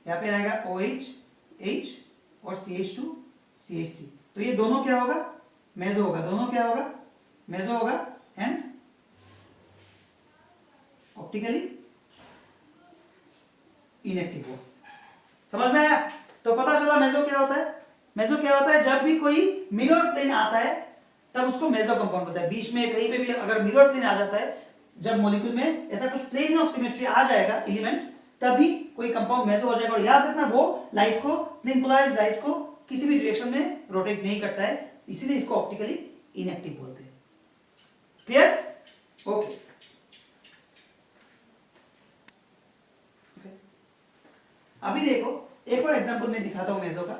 पे आएगा OH H और CH2 CH3, तो ये दोनों क्या होगा? मेजो होगा। दोनों क्या होगा? मेजो होगा एंड ऑप्टिकली इनएक्टिव हो। समझ में आया? तो पता चला मेजो क्या होता है। मेजो क्या होता है? जब भी कोई मिरर प्लेन आता है तब उसको मेजो कंपाउंड होता है। बीच में कहीं पे भी अगर मिरर प्लेन आ जाता है, जब मॉलिक्यूल में ऐसा कुछ प्लेन ऑफ सिमेट्री आ जाएगा एलिमेंट, तभी कोई कंपाउंड मेजो हो जाएगा। और याद रखना वो लाइट को, प्लेन पोलराइज्ड लाइट को किसी भी डायरेक्शन में रोटेट नहीं करता है, इसीलिए इसको ऑप्टिकली इनएक्टिव बोलते हैं। क्लियर? ओके। अभी देखो एक और एग्जांपल मैं दिखाता हूं मेजो का।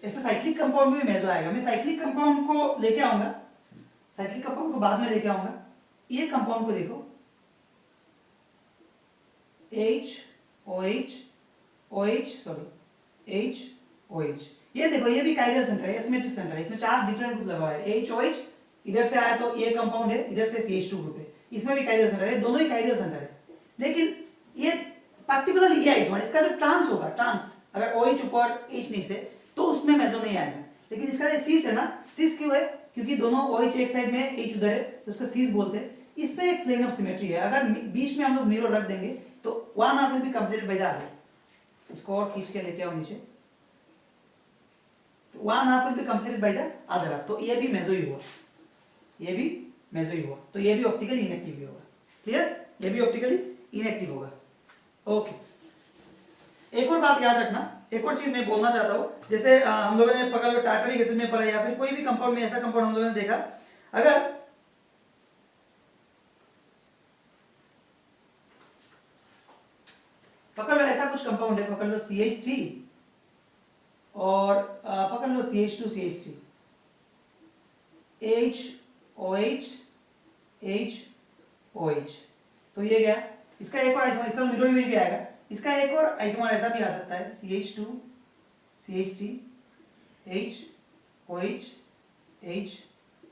ऐसे साइक्लिक कंपाउंड में भी मेजो आएगा, मैं साइक्लिक कंपाउंड को लेके आऊंगा, साइक्लिक कंपाउंड को बाद में लेके आऊंगा। ये कंपाउंड को देखो H OH OH sorry H OH, ये देखो ये भी काइरल सेंटर है, एसिमेट्रिक सेंटर है, इसमें 4 डिफरेंट ग्रुप लगा हुआ है। H OH इधर से आया तो ये कंपाउंड है, इधर से CH2 ग्रुप है, इसमें भी काइरल सेंटर है, दोनों ही काइरल सेंटर है। लेकिन ये पर्टिकुलरली ये आइसोमर, इसका जो ट्रांस होगा, ट्रांस अगर OH ऊपर H नीचे तो उसमें मेजो नहीं आएगा। लेकिन इसका ये सीस है ना, सीस क्यों है? क्योंकि दोनों OH एक साइड में H उधर है, तो उसका सीस बोलते हैं। इसमें एक प्लेन ऑफ सिमेट्री है, अगर बीच में हम लोग मिरर रख देंगे तो one half will be completed by the other. इसको और खींच के लेके आओ नीचे, तो one half will be completed by the other. तो ये भी मेजो ही हुआ, ये भी मेजो ही हुआ, तो ये भी ऑप्टिकली इनएक्टिव भी होगा। क्लियर? ये भी ऑप्टिकली इनएक्टिव होगा। ओके, एक और बात याद रखना, एक और चीज मैं बोलना चाहता हूं। जैसे हम लोगों ने पकड़ लो टार्टरिक एसिड में पढ़ा, या फिर कोई भी कंपाउंड में ऐसा कंपाउंड हम लोगों ने देखा, अगर पकड़ लो ऐसा कुछ कंपाउंड है, पकड़ लो CH3 और पकड़ लो CH2 CH3 H OH H OH, तो ये गया। इसका एक और आइसोमर, इसका मिरर इमेज भी आएगा। इसका एक और आइसोमर ऐसा भी आ सकता है, CH2 CH3 H OH H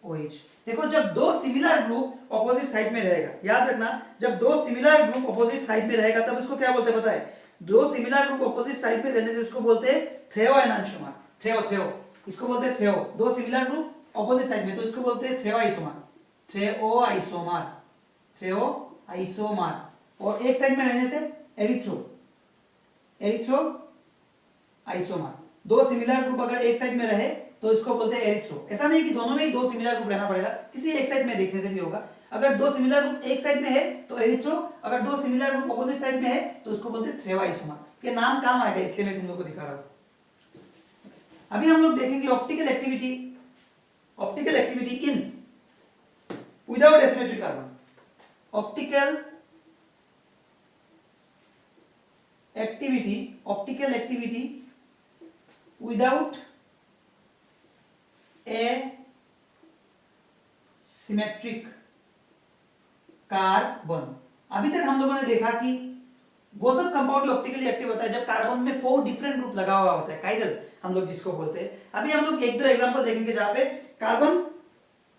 OH, देखो जब दो सिमिलर ग्रुप ऑपोजिट साइड में रहेगा, याद रखना, जब दो सिमिलर ग्रुप ऑपोजिट साइड में रहेगा तब उसको क्या बोलते हैं पता है? दो सिमिलर ग्रुप ऑपोजिट साइड में रहने से उसको बोलते हैं थ्रेओ एनांशियोमर। थ्रेओ इसको बोलते हैं थ्रेओ। दो सिमिलर ग्रुप ऑपोजिट साइड में तो इसको बोलते हैं थ्रेओ आइसोमर। थ्रेओ आइसोमर। और एक साइड में रहने से एरिथ्रो आइसोमर। दो सिमिलर ग्रुप अगर एक साइड में रहे तो इसको बोलते हैं एरिथ्रो। ऐसा नहीं कि दोनों में ही दो सिमिलर ग्रुप रहना पड़ेगा, किसी एक साइड में देखने से भी होगा। अगर दो सिमिलर ग्रुप एक साइड में है तो एरिथ्रो, अगर दो सिमिलर ग्रुप अपोजिट साइड में है तो उसको बोलते हैं थ्रेओ आइसोमर। ये नाम काम आएगा इसलिए मैं तुम लोग को दिखा रहा हूं। अभी हम लोग देखेंगे optical activity in without asymmetric carbon. Optical activity without A symmetric carbon. अभी तक हम लोगों ने देखा कि वो सब कंपाउंड ऑप्टिकली एक्टिव होता है जब कार्बन में 4 डिफरेंट ग्रुप लगा हुआ होता है, काइरल हम लोग जिसको बोलते हैं। अभी हम लोग एक दो एग्जांपल देखेंगे जहां पे कार्बन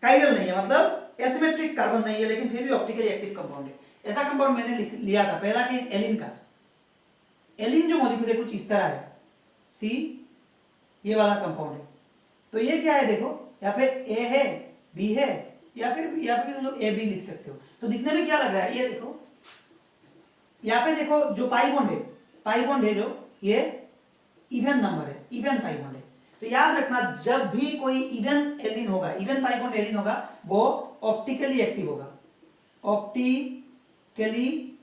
काइरल नहीं है, मतलब एसिमेट्रिक कार्बन नहीं है, लेकिन फिर भी ऑप्टिकली एक्टिव कंपाउंड है। ऐसा कंपाउंड मैंने लिया था। पहला केस एलिन का। एलिन जो मॉलिक्यूल है कुछ इस तरह है, सी ये वाला कंपाउंड है। तो ये क्या है देखो, यहाँ पे ए है, बी है, या फिर यहाँ पे तुम लोग ए बी लिख सकते हो। तो दिखने में क्या लग रहा है, ये देखो यहाँ पे देखो जो पाई बॉन्ड है जो ये इवन नंबर है, इवन पाई बॉन्ड है। तो याद रखना जब भी कोई इवन एलिन होगा, इवन पाई बॉन्ड एलिन होगा, वो ऑप्टिकली एक्टिव होगा। ऑप्टिकली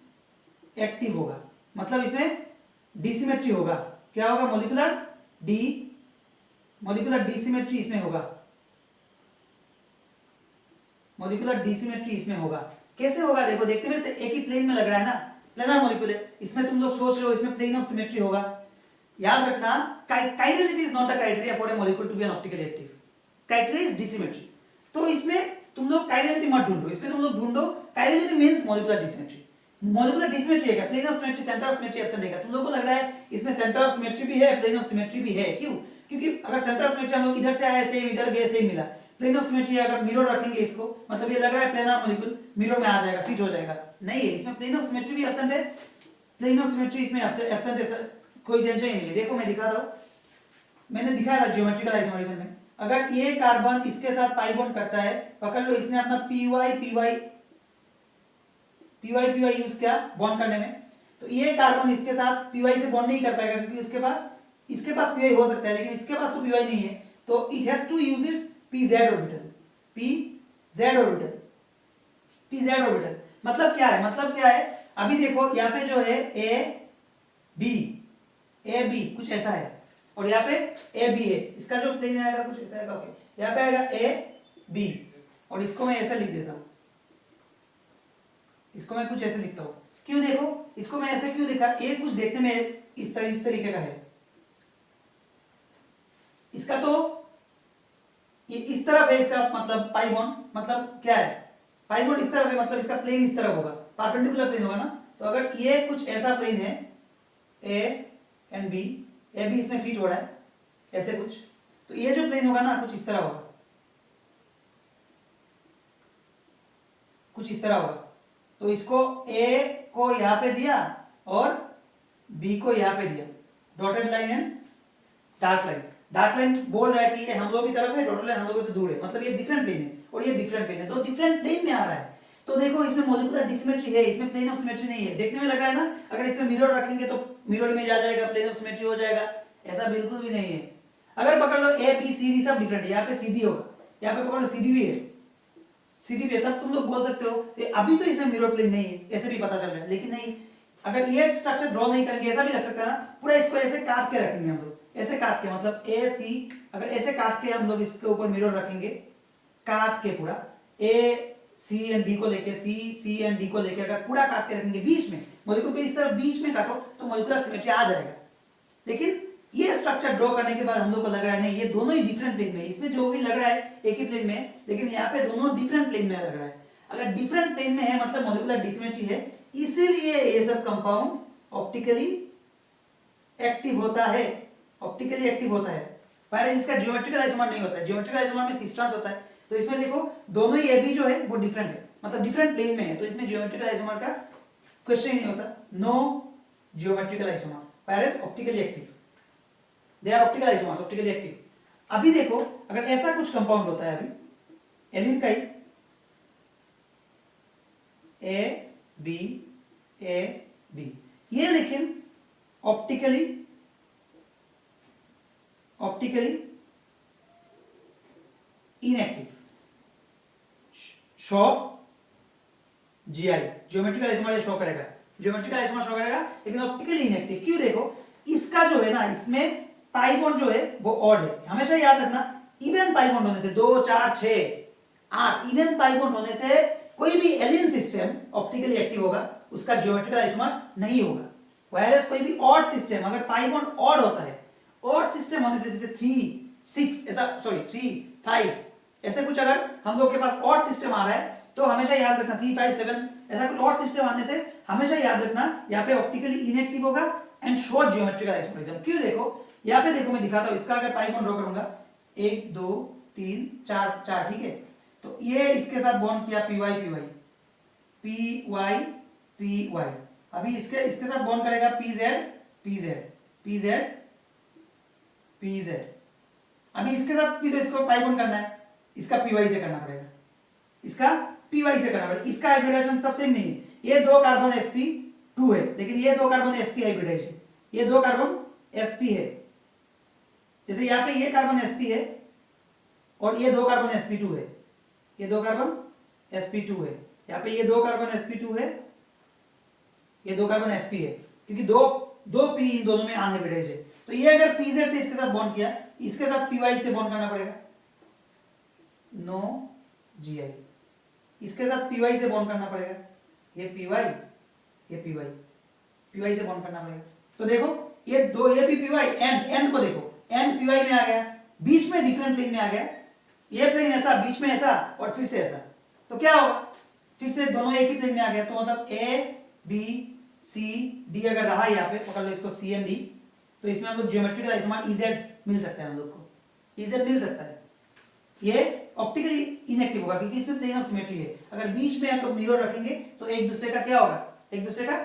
एक्टिव होगा मतलब इसमें डिसिमेट्री होगा। क्या होगा? मॉलिक्यूलर डिसिमेट्री इसमें होगा। मॉलिक्यूलर डिसिमेट्री इसमें होगा। कैसे होगा देखो, देखते में से एक ही प्लेन में लग रहा है ना, प्लेनर मॉलिक्यूल है। इसमें तुम लोग सोच रहे हो इसमें प्लेन ऑफ सिमेट्री होगा। याद रखना chirality is not the criteria for a molecule to be an optically active. Criteria is dissymmetry. तो इसमें तुम लोग काइरलिटी मत ढूंढो, इसमें तुम लोग ढूंढो chirality means molecular dissymmetry. Molecular dissymmetry है, plane of symmetry, centre of symmetry absent है। तुम लोगों को लग रहा है इसमें सेंटर ऑफ सिमेट्री भी है, प्लेन ऑफ सिमेट्री भी है। क्यों? क्योंकि अगर सेंटर ऑफ सिमेट्री हम लोग इधर से आए सेम, इधर गए सेम मिला। प्लेन ऑफ सिमेट्री अगर मिरर रखेंगे इसको, मतलब ये लग रहा है प्लेनर मॉलिक्यूल मिरर में आ जाएगा, फिट हो जाएगा। नहीं है, इसमें प्लेन ऑफ सिमेट्री भी एब्सेंट है, प्लेन ऑफ सिमेट्री इसमें एब्सेंट है। कोई टेंशन ही नहीं है। देखो मैं दिखा रहा हूं, मैंने दिखाया था ज्योमेट्रिकल आइसोमरिज्म में। अगर ये कार्बन इसके साथ पाई बॉन्ड करता है, पकड़ लो, इसने अपना पी वाई यूज किया बॉन्ड करने में, तो ये कार्बन इसके साथ पी वाई से बॉन्ड नहीं कर पाएगा क्योंकि इसके पास पी वाई हो सकता है लेकिन इसके पास तो पी वाई नहीं है। तो it has to use its pz orbital. मतलब क्या है, अभी देखो यहाँ पे जो है ए बी कुछ ऐसा है, और यहाँ पे ए बी है। इसका जो प्लेन आएगा कुछ ऐसा आएगा। ओके, यहाँ पे आएगा ए बी, और इसको मैं ऐसा लिख देता हूं, इसको मैं कुछ ऐसे लिखता हूं। क्यों? देखो इसको मैं ऐसे क्यों लिखा, ए कुछ देखने में इस तरीके का है, इसका तो ये इस तरफ है, इसका मतलब पाई बॉन्ड, मतलब क्या है, पाई बॉन्ड इस तरफ है, मतलब इसका प्लेन इस तरफ होगा, परपेंडिकुलर प्लेन होगा ना। तो अगर ये कुछ ऐसा प्लेन है, A and B, A B इसमें फिट हो रहा है ऐसे कुछ, तो ये जो प्लेन होगा ना कुछ इस तरह होगा, कुछ इस तरह होगा। तो इसको ए को यहां पे दिया और बी को यहां पे दिया, dotted line and dark line. Dark line बोल रहा है कि ये हम लोग की तरफ है, डॉटेड लाइन हम लोगों से दूर है, मतलब ये डिफरेंट प्लेन है और ये डिफरेंट प्लेन है, तो डिफरेंट प्लेन में आ रहा है। तो देखो इसमें मॉलिक्यूलर डिसिमेट्री है, इसमें प्लेन ऑफ सिमेट्री नहीं है। देखने में लग रहा है ना, अगर इसमें मिरर रखेंगे तो मिरर इमेज आ जाएगा, प्लेन ऑफ सिमेट्री हो जाएगा, ऐसा बिल्कुल भी नहीं है। अगर पकड़ लो ए बी सी डी सब डिफरेंट है, यहाँ पे सी डी होगा, यहाँ पे पकड़ लो सी डी भी है, सी डी भी है, तब तुम लोग बोल सकते हो अभी तो इसमें मिरर प्लेन नहीं है, ऐसे भी पता चल रहा है। लेकिन नहीं, अगर ये स्ट्रक्चर ड्रॉ नहीं करेंगे ऐसा भी लग सकता है ना, पूरा इसको ऐसे काट के रखेंगे हम लोग, ऐसे काट के, मतलब ए सी, अगर ऐसे काट के हम लोग इसके ऊपर मिरर रखेंगे, काट के पूरा ए सी एंड डी को लेके, सी एंड डी को लेके अगर पूरा काट के रखेंगे बीच में, मॉलिक्यूल को इस तरह बीच में काटो तो मॉलिक्यूलर सिमेट्री आ जाएगा। लेकिन ये स्ट्रक्चर ड्रॉ करने के बाद हम लोग को लग रहा है नहीं, ये दोनों ही डिफरेंट प्लेन में, इसमें जो भी लग रहा है एक ही प्लेन में, लेकिन यहाँ पे दोनों डिफरेंट प्लेन में लग रहा है। अगर डिफरेंट प्लेन में है मतलब मॉलिक्यूलर डिसिमेट्री है, इसीलिए ये सब कंपाउंड ऑप्टिकली एक्टिव होता है, ऑप्टिकली एक्टिव होता है। पहले इसका ज्योमेट्रिकल आइसोमर नहीं होता है, ज्योमेट्रिकल आइसोमर में सिस्टर्स होता है, तो इसमें देखो दोनों ही AB जो है वो डिफरेंट है, मतलब डिफरेंट प्लेन में है, तो इसमें जियोमेट्रिकल आइसोमर का क्वेश्चन ही नहीं होता, no geometrical isomer, whereas optically active, they are optical isomers, optically active. अभी देखो अगर ऐसा कुछ कंपाउंड होता है, अभी एलिन का ही ए बी ए बी, ये लेकिन optically inactive, show GI geometrical isomer show करेगा, ज्योमेट्रिकल आइसोमर शो करेगा, लेकिन ऑप्टिकली इनएक्टिव। क्यों? देखो इसका जो है ना, इसमें पाई बॉन्ड जो है वो ऑड है, हमेशा याद रखना। इवन पाई बॉन्ड होने से 2 4 6 8 इवन पाई बॉन्ड होने से कोई भी एलियन सिस्टम ऑप्टिकली एक्टिव होगा, उसका ज्योमेट्रिकल आइसोमर नहीं होगा। वायरस कोई भी ऑड सिस्टम, अगर पाई बॉन्ड ऑड होता है, ऑड सिस्टम होने से जैसे 3 6 ऐसा, सॉरी 3 5 ऐसे कुछ अगर हम लोग के पास ऑड सिस्टम आ रहा है, तो हमेशा याद रखना 3 5 7 ऐसा कुछ ऑड सिस्टम आने से हमेशा याद रखना यहाँ पे ऑप्टिकली इनएक्टिव होगा एंड शो ज्योमेट्रिकल आइसोमरिज्म। क्यों? देखो यहाँ पे देखो मैं दिखाता हूँ, इसका अगर पाई बॉन्ड ड्रॉ करूंगा 1 2 3 4 4, ठीक है, तो ये इसके साथ बॉन्ड किया पी वाई, अभी इसके साथ बॉन्ड करेगा पी जेड, अभी इसके साथ भी तो इसको पाई बॉन्ड करना है, इसका पी वाई से करना पड़ेगा, इसका पी वाई से करना पड़ेगा, इसका हाइब्रिडाइजेशन सब सेम नहीं है, ये 2 कार्बन sp2 है, लेकिन ये 2 कार्बन sp हाइब्रिडाइज है, ये 2 कार्बन sp है, जैसे यहाँ पे ये कार्बन sp है और ये 2 कार्बन sp2 है, ये 2 कार्बन sp2 है, यहाँ पे ये 2 कार्बन sp2 है, ये 2 कार्बन sp है, क्योंकि दो p इन दोनों में अनहाइब्रिडाइज है, तो ये अगर pz से इसके साथ बॉन्ड किया, इसके साथ py से बॉन्ड करना पड़ेगा, नो gi, इसके साथ py से बॉन्ड करना पड़ेगा, ये py से बॉन्ड करना पड़ेगा। तो देखो ये दो, ये भी py एंड को देखो, एंड py में आ गया, बीच में डिफरेंट प्लेन में आ गया, ये प्लेन ऐसा, बीच में ऐसा और फिर से ऐसा, तो क्या होगा? फिर से दोनों एक ही प्लेन में आ गया, तो मतलब a b c d अगर रहा यहाँ पे, पकड़ लो इसको c एंड d, तो इसमें हम लोग ज्योमेट्रिकल आइसोमर Ez मिल सकता है, हम लोग को Ez मिल सकता है। ये ऑप्टिकली इनएक्टिव होगा क्योंकि इसमें प्लेन ऑफ सिमेट्री है, अगर बीच में हम लोग मिरर रखेंगे तो एक दूसरे का क्या होगा, एक दूसरे का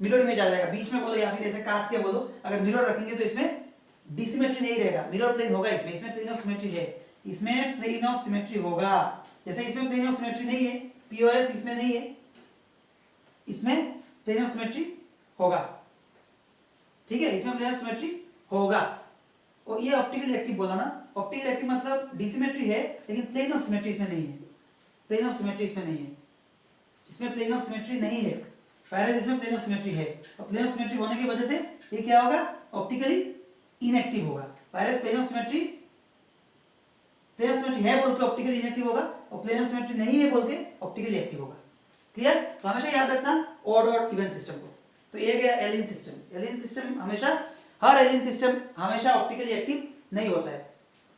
मिरर इमेज आ जाएगा, बीच में बोलो या फिर ऐसे काट के बोलो, अगर मिरर रखेंगे तो इसमें डिसिमेट्री नहीं रहेगा, मिरर प्लेन होगा, इसमें प्लेन ऑफ सिमेट्री है, इसमें प्लेन ऑफ सिमेट्री होगा, जैसे इसमें प्लेन ऑफ सिमेट्री नहीं है, पीओएस इसमें नहीं है, इसमें प्लेन ऑफ सिमेट्री होगा, ठीक है, इसमें प्लेन ऑफ सिमेट्री होगा। और ये ऑप्टिकल एक्टिव बोला ना, ऑप्टिकल एक्टिव मतलब डिसिमेट्री है लेकिन प्लेन ऑफ सिमेट्री इसमें नहीं है, प्लेन ऑफ सिमेट्री इसमें नहीं है, इसमें प्लेन ऑफ सिमेट्री नहीं है, whereas इसमें प्लेन ऑफ सिमेट्री है, और प्लेन ऑफ सिमेट्री होने की वजह से ये क्या होगा, ऑप्टिकली इनएक्टिव होगा, whereas प्लेन ऑफ सिमेट्री है बोल के ऑप्टिकली इनएक्टिव होगा, और प्लेन ऑफ सिमेट्री नहीं है बोल के ऑप्टिकली एक्टिव होगा। क्लियर? तो हमेशा याद रखना ऑड और इवन सिस्टम को। तो ये गया एलियन सिस्टम। एलियन सिस्टम हमेशा, हर एलियन सिस्टम हमेशा ऑप्टिकली एक्टिव नहीं होता है,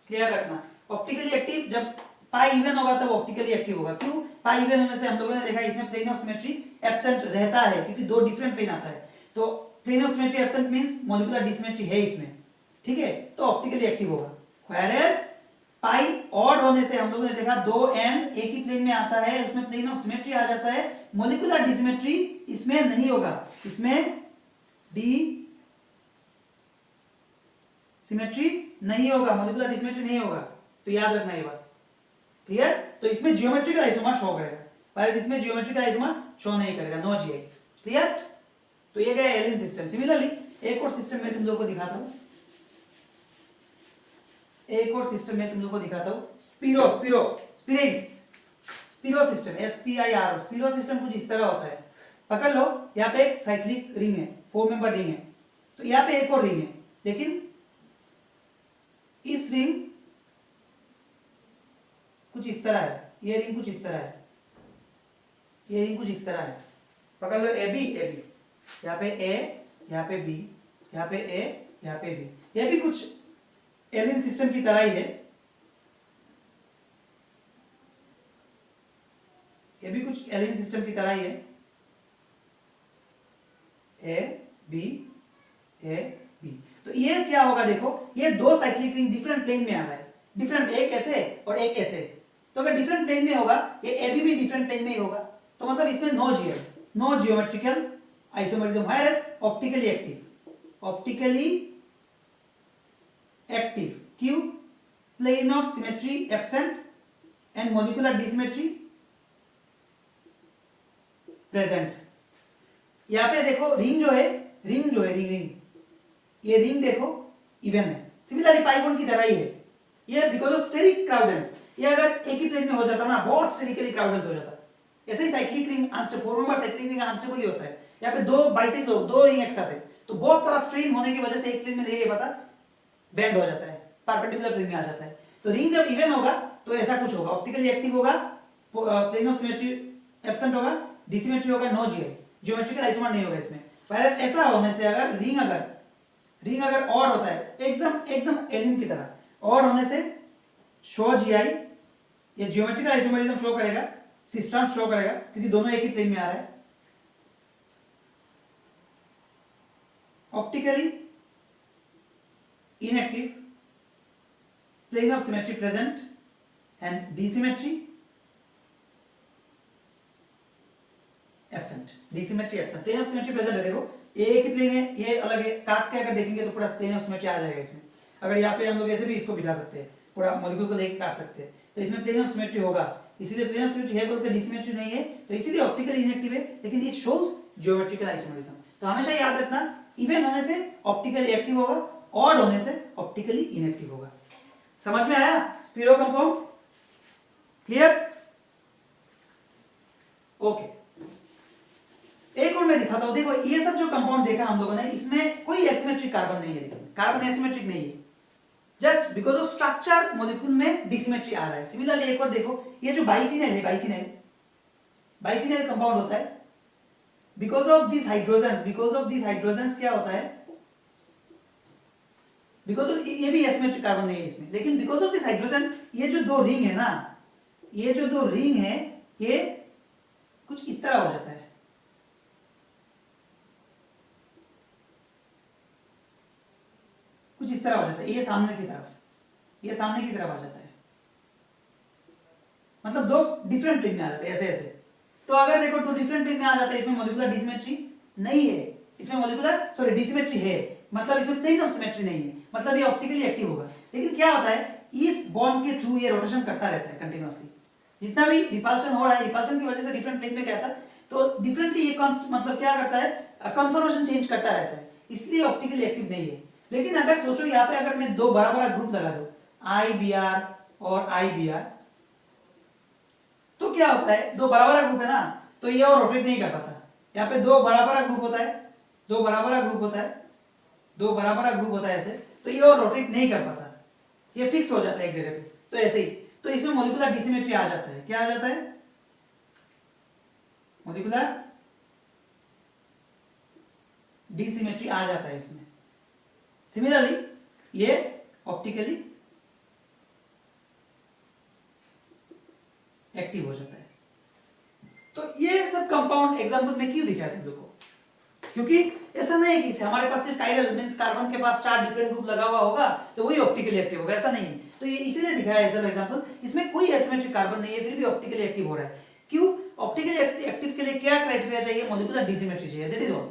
क्लियर रखना। ऑप्टिकली एक्टिव जब पाई इवन होगा तब ऑप्टिकली एक्टिव होगा। क्यों? पाई इवन होने से हम लोगों ने देखा इसमें प्लेन ऑफ सिमेट्री एब्सेंट रहता है, क्योंकि दो डिफरेंट प्लेन आता है, तो plane of symmetry absent means molecular dissymmetry है इसमें, ठीक है, तो ऑप्टिकली एक्टिव होगा। व्हेयरएज पाई ऑड होने से हम लोगों ने देखा दो एंड एक ही प्लेन में आता है, उसमें प्लेन ऑफ सिमेट्री आ जाता है, मॉलिक्यूलर डिसिमेट्री इसमें नहीं होगा, इसमें डी सिमेट्री नहीं होगा, मॉलिक्यूलर डिसिमेट्री नहीं होगा, तो याद रखना ये बात। क्लियर? तो इसमें जियोमेट्रिकल आइसोमर शो करेगा, पर इसमें जियोमेट्रिकल आइसोमर शो नहीं करेगा, नो जीआई। क्लियर? तो ये गया एलियन सिस्टम। सिमिलरली एक और सिस्टम में तुम लोगों को दिखाता हूं, एक और सिस्टम में तुम लोगों को दिखाता हूं, स्पिरो सिस्टम, SPIRO। स्पिरो सिस्टम कुछ इस तरह होता है, पकड़ लो, यहाँ पे एक साइक्लिक रिंग है, 4 मेंबर रिंग है, तो यहाँ पे एक और रिंग है, लेकिन इस रिंग कुछ इस तरह है, ये रिंग कुछ इस तरह है, ये रिंग कुछ इस तरह है, पकड़ लो AB, यहाँ पे A, यहाँ पे B, यहाँ पे A, यहाँ पे B, ये भी कुछ एलियन सिस्टम की तरह ही है, ये भी कुछ एलियन सिस्टम की तरह ही है, A B A B। तो ये क्या होगा, देखो ये दो साइक्लिक रिंग डिफरेंट प्लेन में आ रहा है, डिफरेंट, एक ऐसे और एक ऐसे, तो अगर डिफरेंट प्लेन में होगा, ये AB भी डिफरेंट प्लेन में ही होगा, तो मतलब इसमें no GL, no geometrical isomerism, whereas optically active, क्यों? Plane of symmetry absent and molecular dissymmetry present. यहां पे देखो रिंग जो है, रिंग ये रिंग देखो इवन है, सिमिलरली पाई बॉन्ड की तरह ही है ये, बिकॉज ऑफ स्टेरिक क्राउडेंस। ये अगर एक ही प्लेन में हो जाता ना, बहुत स्टेरिकली क्राउडेंस हो जाता। ऐसे ही cyclic ring unstable, 4 member cyclic ring unstable ही होता है। यहाँ पे दो बाइसेक्ट दो रिंग एक साथ है, तो बहुत सारा स्ट्रेन होने की वजह से एक प्लेन में नहीं रह पाता, बेंड हो जाता है, परपेंडिकुलर प्लेन में आ जाता है। तो रिंग जब इवन होगा तो ऐसा कुछ होगा, ऑप्टिकली एक्टिव होगा, प्लेन ऑफ सिमेट्री एब्सेंट होगा, डिसिमेट्री होगा, नो GI, ज्योमेट्रिकल आइसोमर नहीं होगा इसमें। व्हेयरएज ऐसा होने से अगर रिंग अगर ऑड होता है, एकदम एलिन की तरह, ऑड होने से शो GI या ज्योमेट्रिकल आइसोमेरिज्म शो करेगा, सिस्टर्स शो करेगा, क्योंकि दोनों एक ही प्लेन में आ रहा है। Optically inactive, plane of symmetry present and dissymmetry absent, plane of symmetry present है। देखो ये एक ही प्लेन है, ये अलग है, काट के अगर देखेंगे तो पूरा प्लेन ऑफ सिमेट्री आ जाएगा इसमें। अगर यहाँ पे हम लोग ऐसे भी इसको बिठा सकते हैं, पूरा मॉलिक्यूल को लेके काट सकते हैं, तो इसमें प्लेन ऑफ सिमेट्री होगा, इसीलिए प्लेन ऑफ सिमेट्री है बोलकर डिसिमेट्री नहीं है, तो इसीलिए ऑप्टिकली इनएक्टिव है, लेकिन इट शोज ज्योमेट्रिकल आइसोमेरिज्म। तो हमेशा याद रखना, इवन होने से ऑप्टिकली एक्टिव होगा, ऑड होने से ऑप्टिकली इनएक्टिव होगा। समझ में आया स्पीरो कंपाउंड? क्लियर? ओके, एक और मैं दिखाता हूं। देखो ये सब जो कंपाउंड देखा हम लोगों ने, इसमें कोई एसिमेट्रिक कार्बन नहीं है, लेकिन कार्बन एसिमेट्रिक नहीं है, just because of structure molecule में डिसिमेट्री आ रहा है। सिमिलरली एक और देखो, ये जो बाइफिनाइल है, बाइफिनाइल कंपाउंड होता है, बिकॉज ऑफ दिस हाइड्रोजन्स क्या होता है, बिकॉज ऑफ, ये भी एसिमेट्रिक कार्बन नहीं है इसमें, लेकिन बिकॉज ऑफ दिस हाइड्रोजन, ये जो दो रिंग है ना, ये जो दो रिंग है, ये कुछ इस तरह हो जाता है, कुछ इस तरह हो जाता है, ये सामने की तरफ आ जाता है, मतलब दो डिफरेंट प्लेन में आ जाते हैं ऐसे। तो अगर देखो दो डिफरेंट प्लेन में आ जाते हैं, इसमें मॉलिक्यूलर डिसिमेट्री नहीं है, इसमें डिसिमेट्री है, मतलब इसमें प्लेन ऑफ सिमेट्री नहीं है, मतलब ये ऑप्टिकली एक्टिव होगा। लेकिन क्या होता है, इस बॉन्ड के थ्रू ये रोटेशन करता रहता है कंटिन्यूअसली, जितना भी रिपल्शन हो रहा है, रिपल्शन की वजह से डिफरेंट प्लेन में गया था, तो डिफरेंटली ये मतलब क्या करता है, कन्फर्मेशन चेंज करता रहता है, इसलिए ऑप्टिकली एक्टिव नहीं है। लेकिन अगर सोचो यहाँ पे अगर मैं दो बड़ा बड़ा ग्रुप लगा दूं, IBr और IBr, तो क्या होता है, दो बड़ा बड़ा ग्रुप है ना, तो ये और रोटेट नहीं कर पाता। यहाँ पे दो बड़ा बड़ा ग्रुप होता है, ऐसे, तो ये और रोटेट नहीं कर पाता, ये फिक्स हो जाता है एक जगह पे। तो ऐसे ही, तो इसमें मॉलिक्यूलर डिसिमेट्री आ जाता है। क्या आ जाता है? मॉलिक्यूलर डिसिमेट्री आ जाता है इसमें। सिमिलरली ये ऑप्टिकली एक्टिव हो जाता है। तो ये सब कंपाउंड एग्जांपल में क्यों दिखाया तुम लोगों को? क्योंकि ऐसा नहीं है कि हमारे पास सिर्फ कायरल मींस कार्बन के पास 4 डिफरेंट ग्रुप लगा हुआ होगा तो वही ऑप्टिकली एक्टिव होगा, ऐसा नहीं है। तो ये इसीलिए दिखाया है सब एग्जांपल, इसमें कोई एसिमेट्रिक कार्बन नहीं है, फिर भी ऑप्टिकली एक्टिव हो रहा है। क्यों? ऑप्टिकली एक्टिव के लिए क्या क्राइटेरिया चाहिए? मॉलिक्यूलर डिसिमेट्री चाहिए, दैट इज ऑल।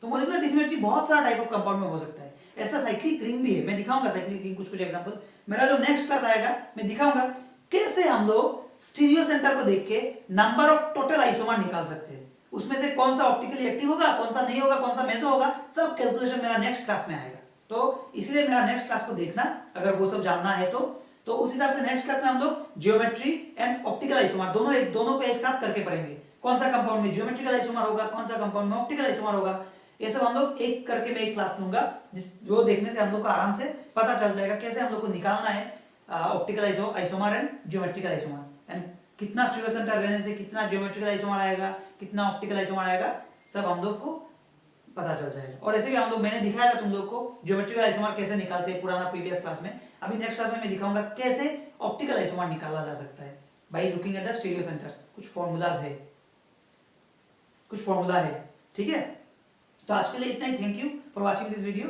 तो मॉलिक्यूलर डिसिमेट्री बहुत सारा टाइप ऑफ कंपाउंड में हो सकता है। ऐसा साइक्लिक रिंग भी है, मैं दिखाऊंगा साइक्लिक रिंग कुछ एग्जांपल। मेरा जो नेक्स्ट क्लास आएगा मैं दिखाऊंगा कैसे हम लोग स्टीरियो सेंटर को देख के नंबर ऑफ टोटल आइसोमर निकाल सकते हैं, उसमें से कौन सा ऑप्टिकली एक्टिव होगा, कौन सा नहीं होगा, कौन सा मेसो होगा, सब कैलकुलेशन मेरा नेक्स्ट क्लास में आएगा। तो इसलिए मेरा नेक्स्ट क्लास को देखना अगर वो सब जानना है तो उस हिसाब से नेक्स्ट क्लास में हम लोग जियोमेट्री एंड ऑप्टिकल आइसोमर दोनों को एक साथ करके पढ़ेंगे। कौन सा कंपाउंड में जियोमेट्रिकल आइसोमर होगा, कौन सा कंपाउंड में ऑप्टिकल आइसोमर होगा, ये सब हम लोग एक करके मैं एक क्लास लूंगा, जो देखने से हम लोग को आराम से पता चल जाएगा कैसे हम लोग को निकालना है optical isomer and geometrical isomer, and कितना स्टीरियो सेंटर रहने से कितना जियोमेट्रिकल आइसोमर आएगा, कितना ऑप्टिकल आइसोमर आएगा, सब हम लोग को पता चल जाएगा। और ऐसे भी हम लोग, मैंने दिखाया था तुम लोग को जियोमेट्रिकल आइसोमर कैसे निकालते हैं पुराना प्रीवियस क्लास में। अभी नेक्स्ट क्लास में मैं दिखाऊंगा कैसे ऑप्टिकल आइसोमर निकाला जा सकता है by looking at the stereo centres. कुछ फॉर्मूला है, ठीक है। तो आज के लिए इतना ही। Thank you for watching this video.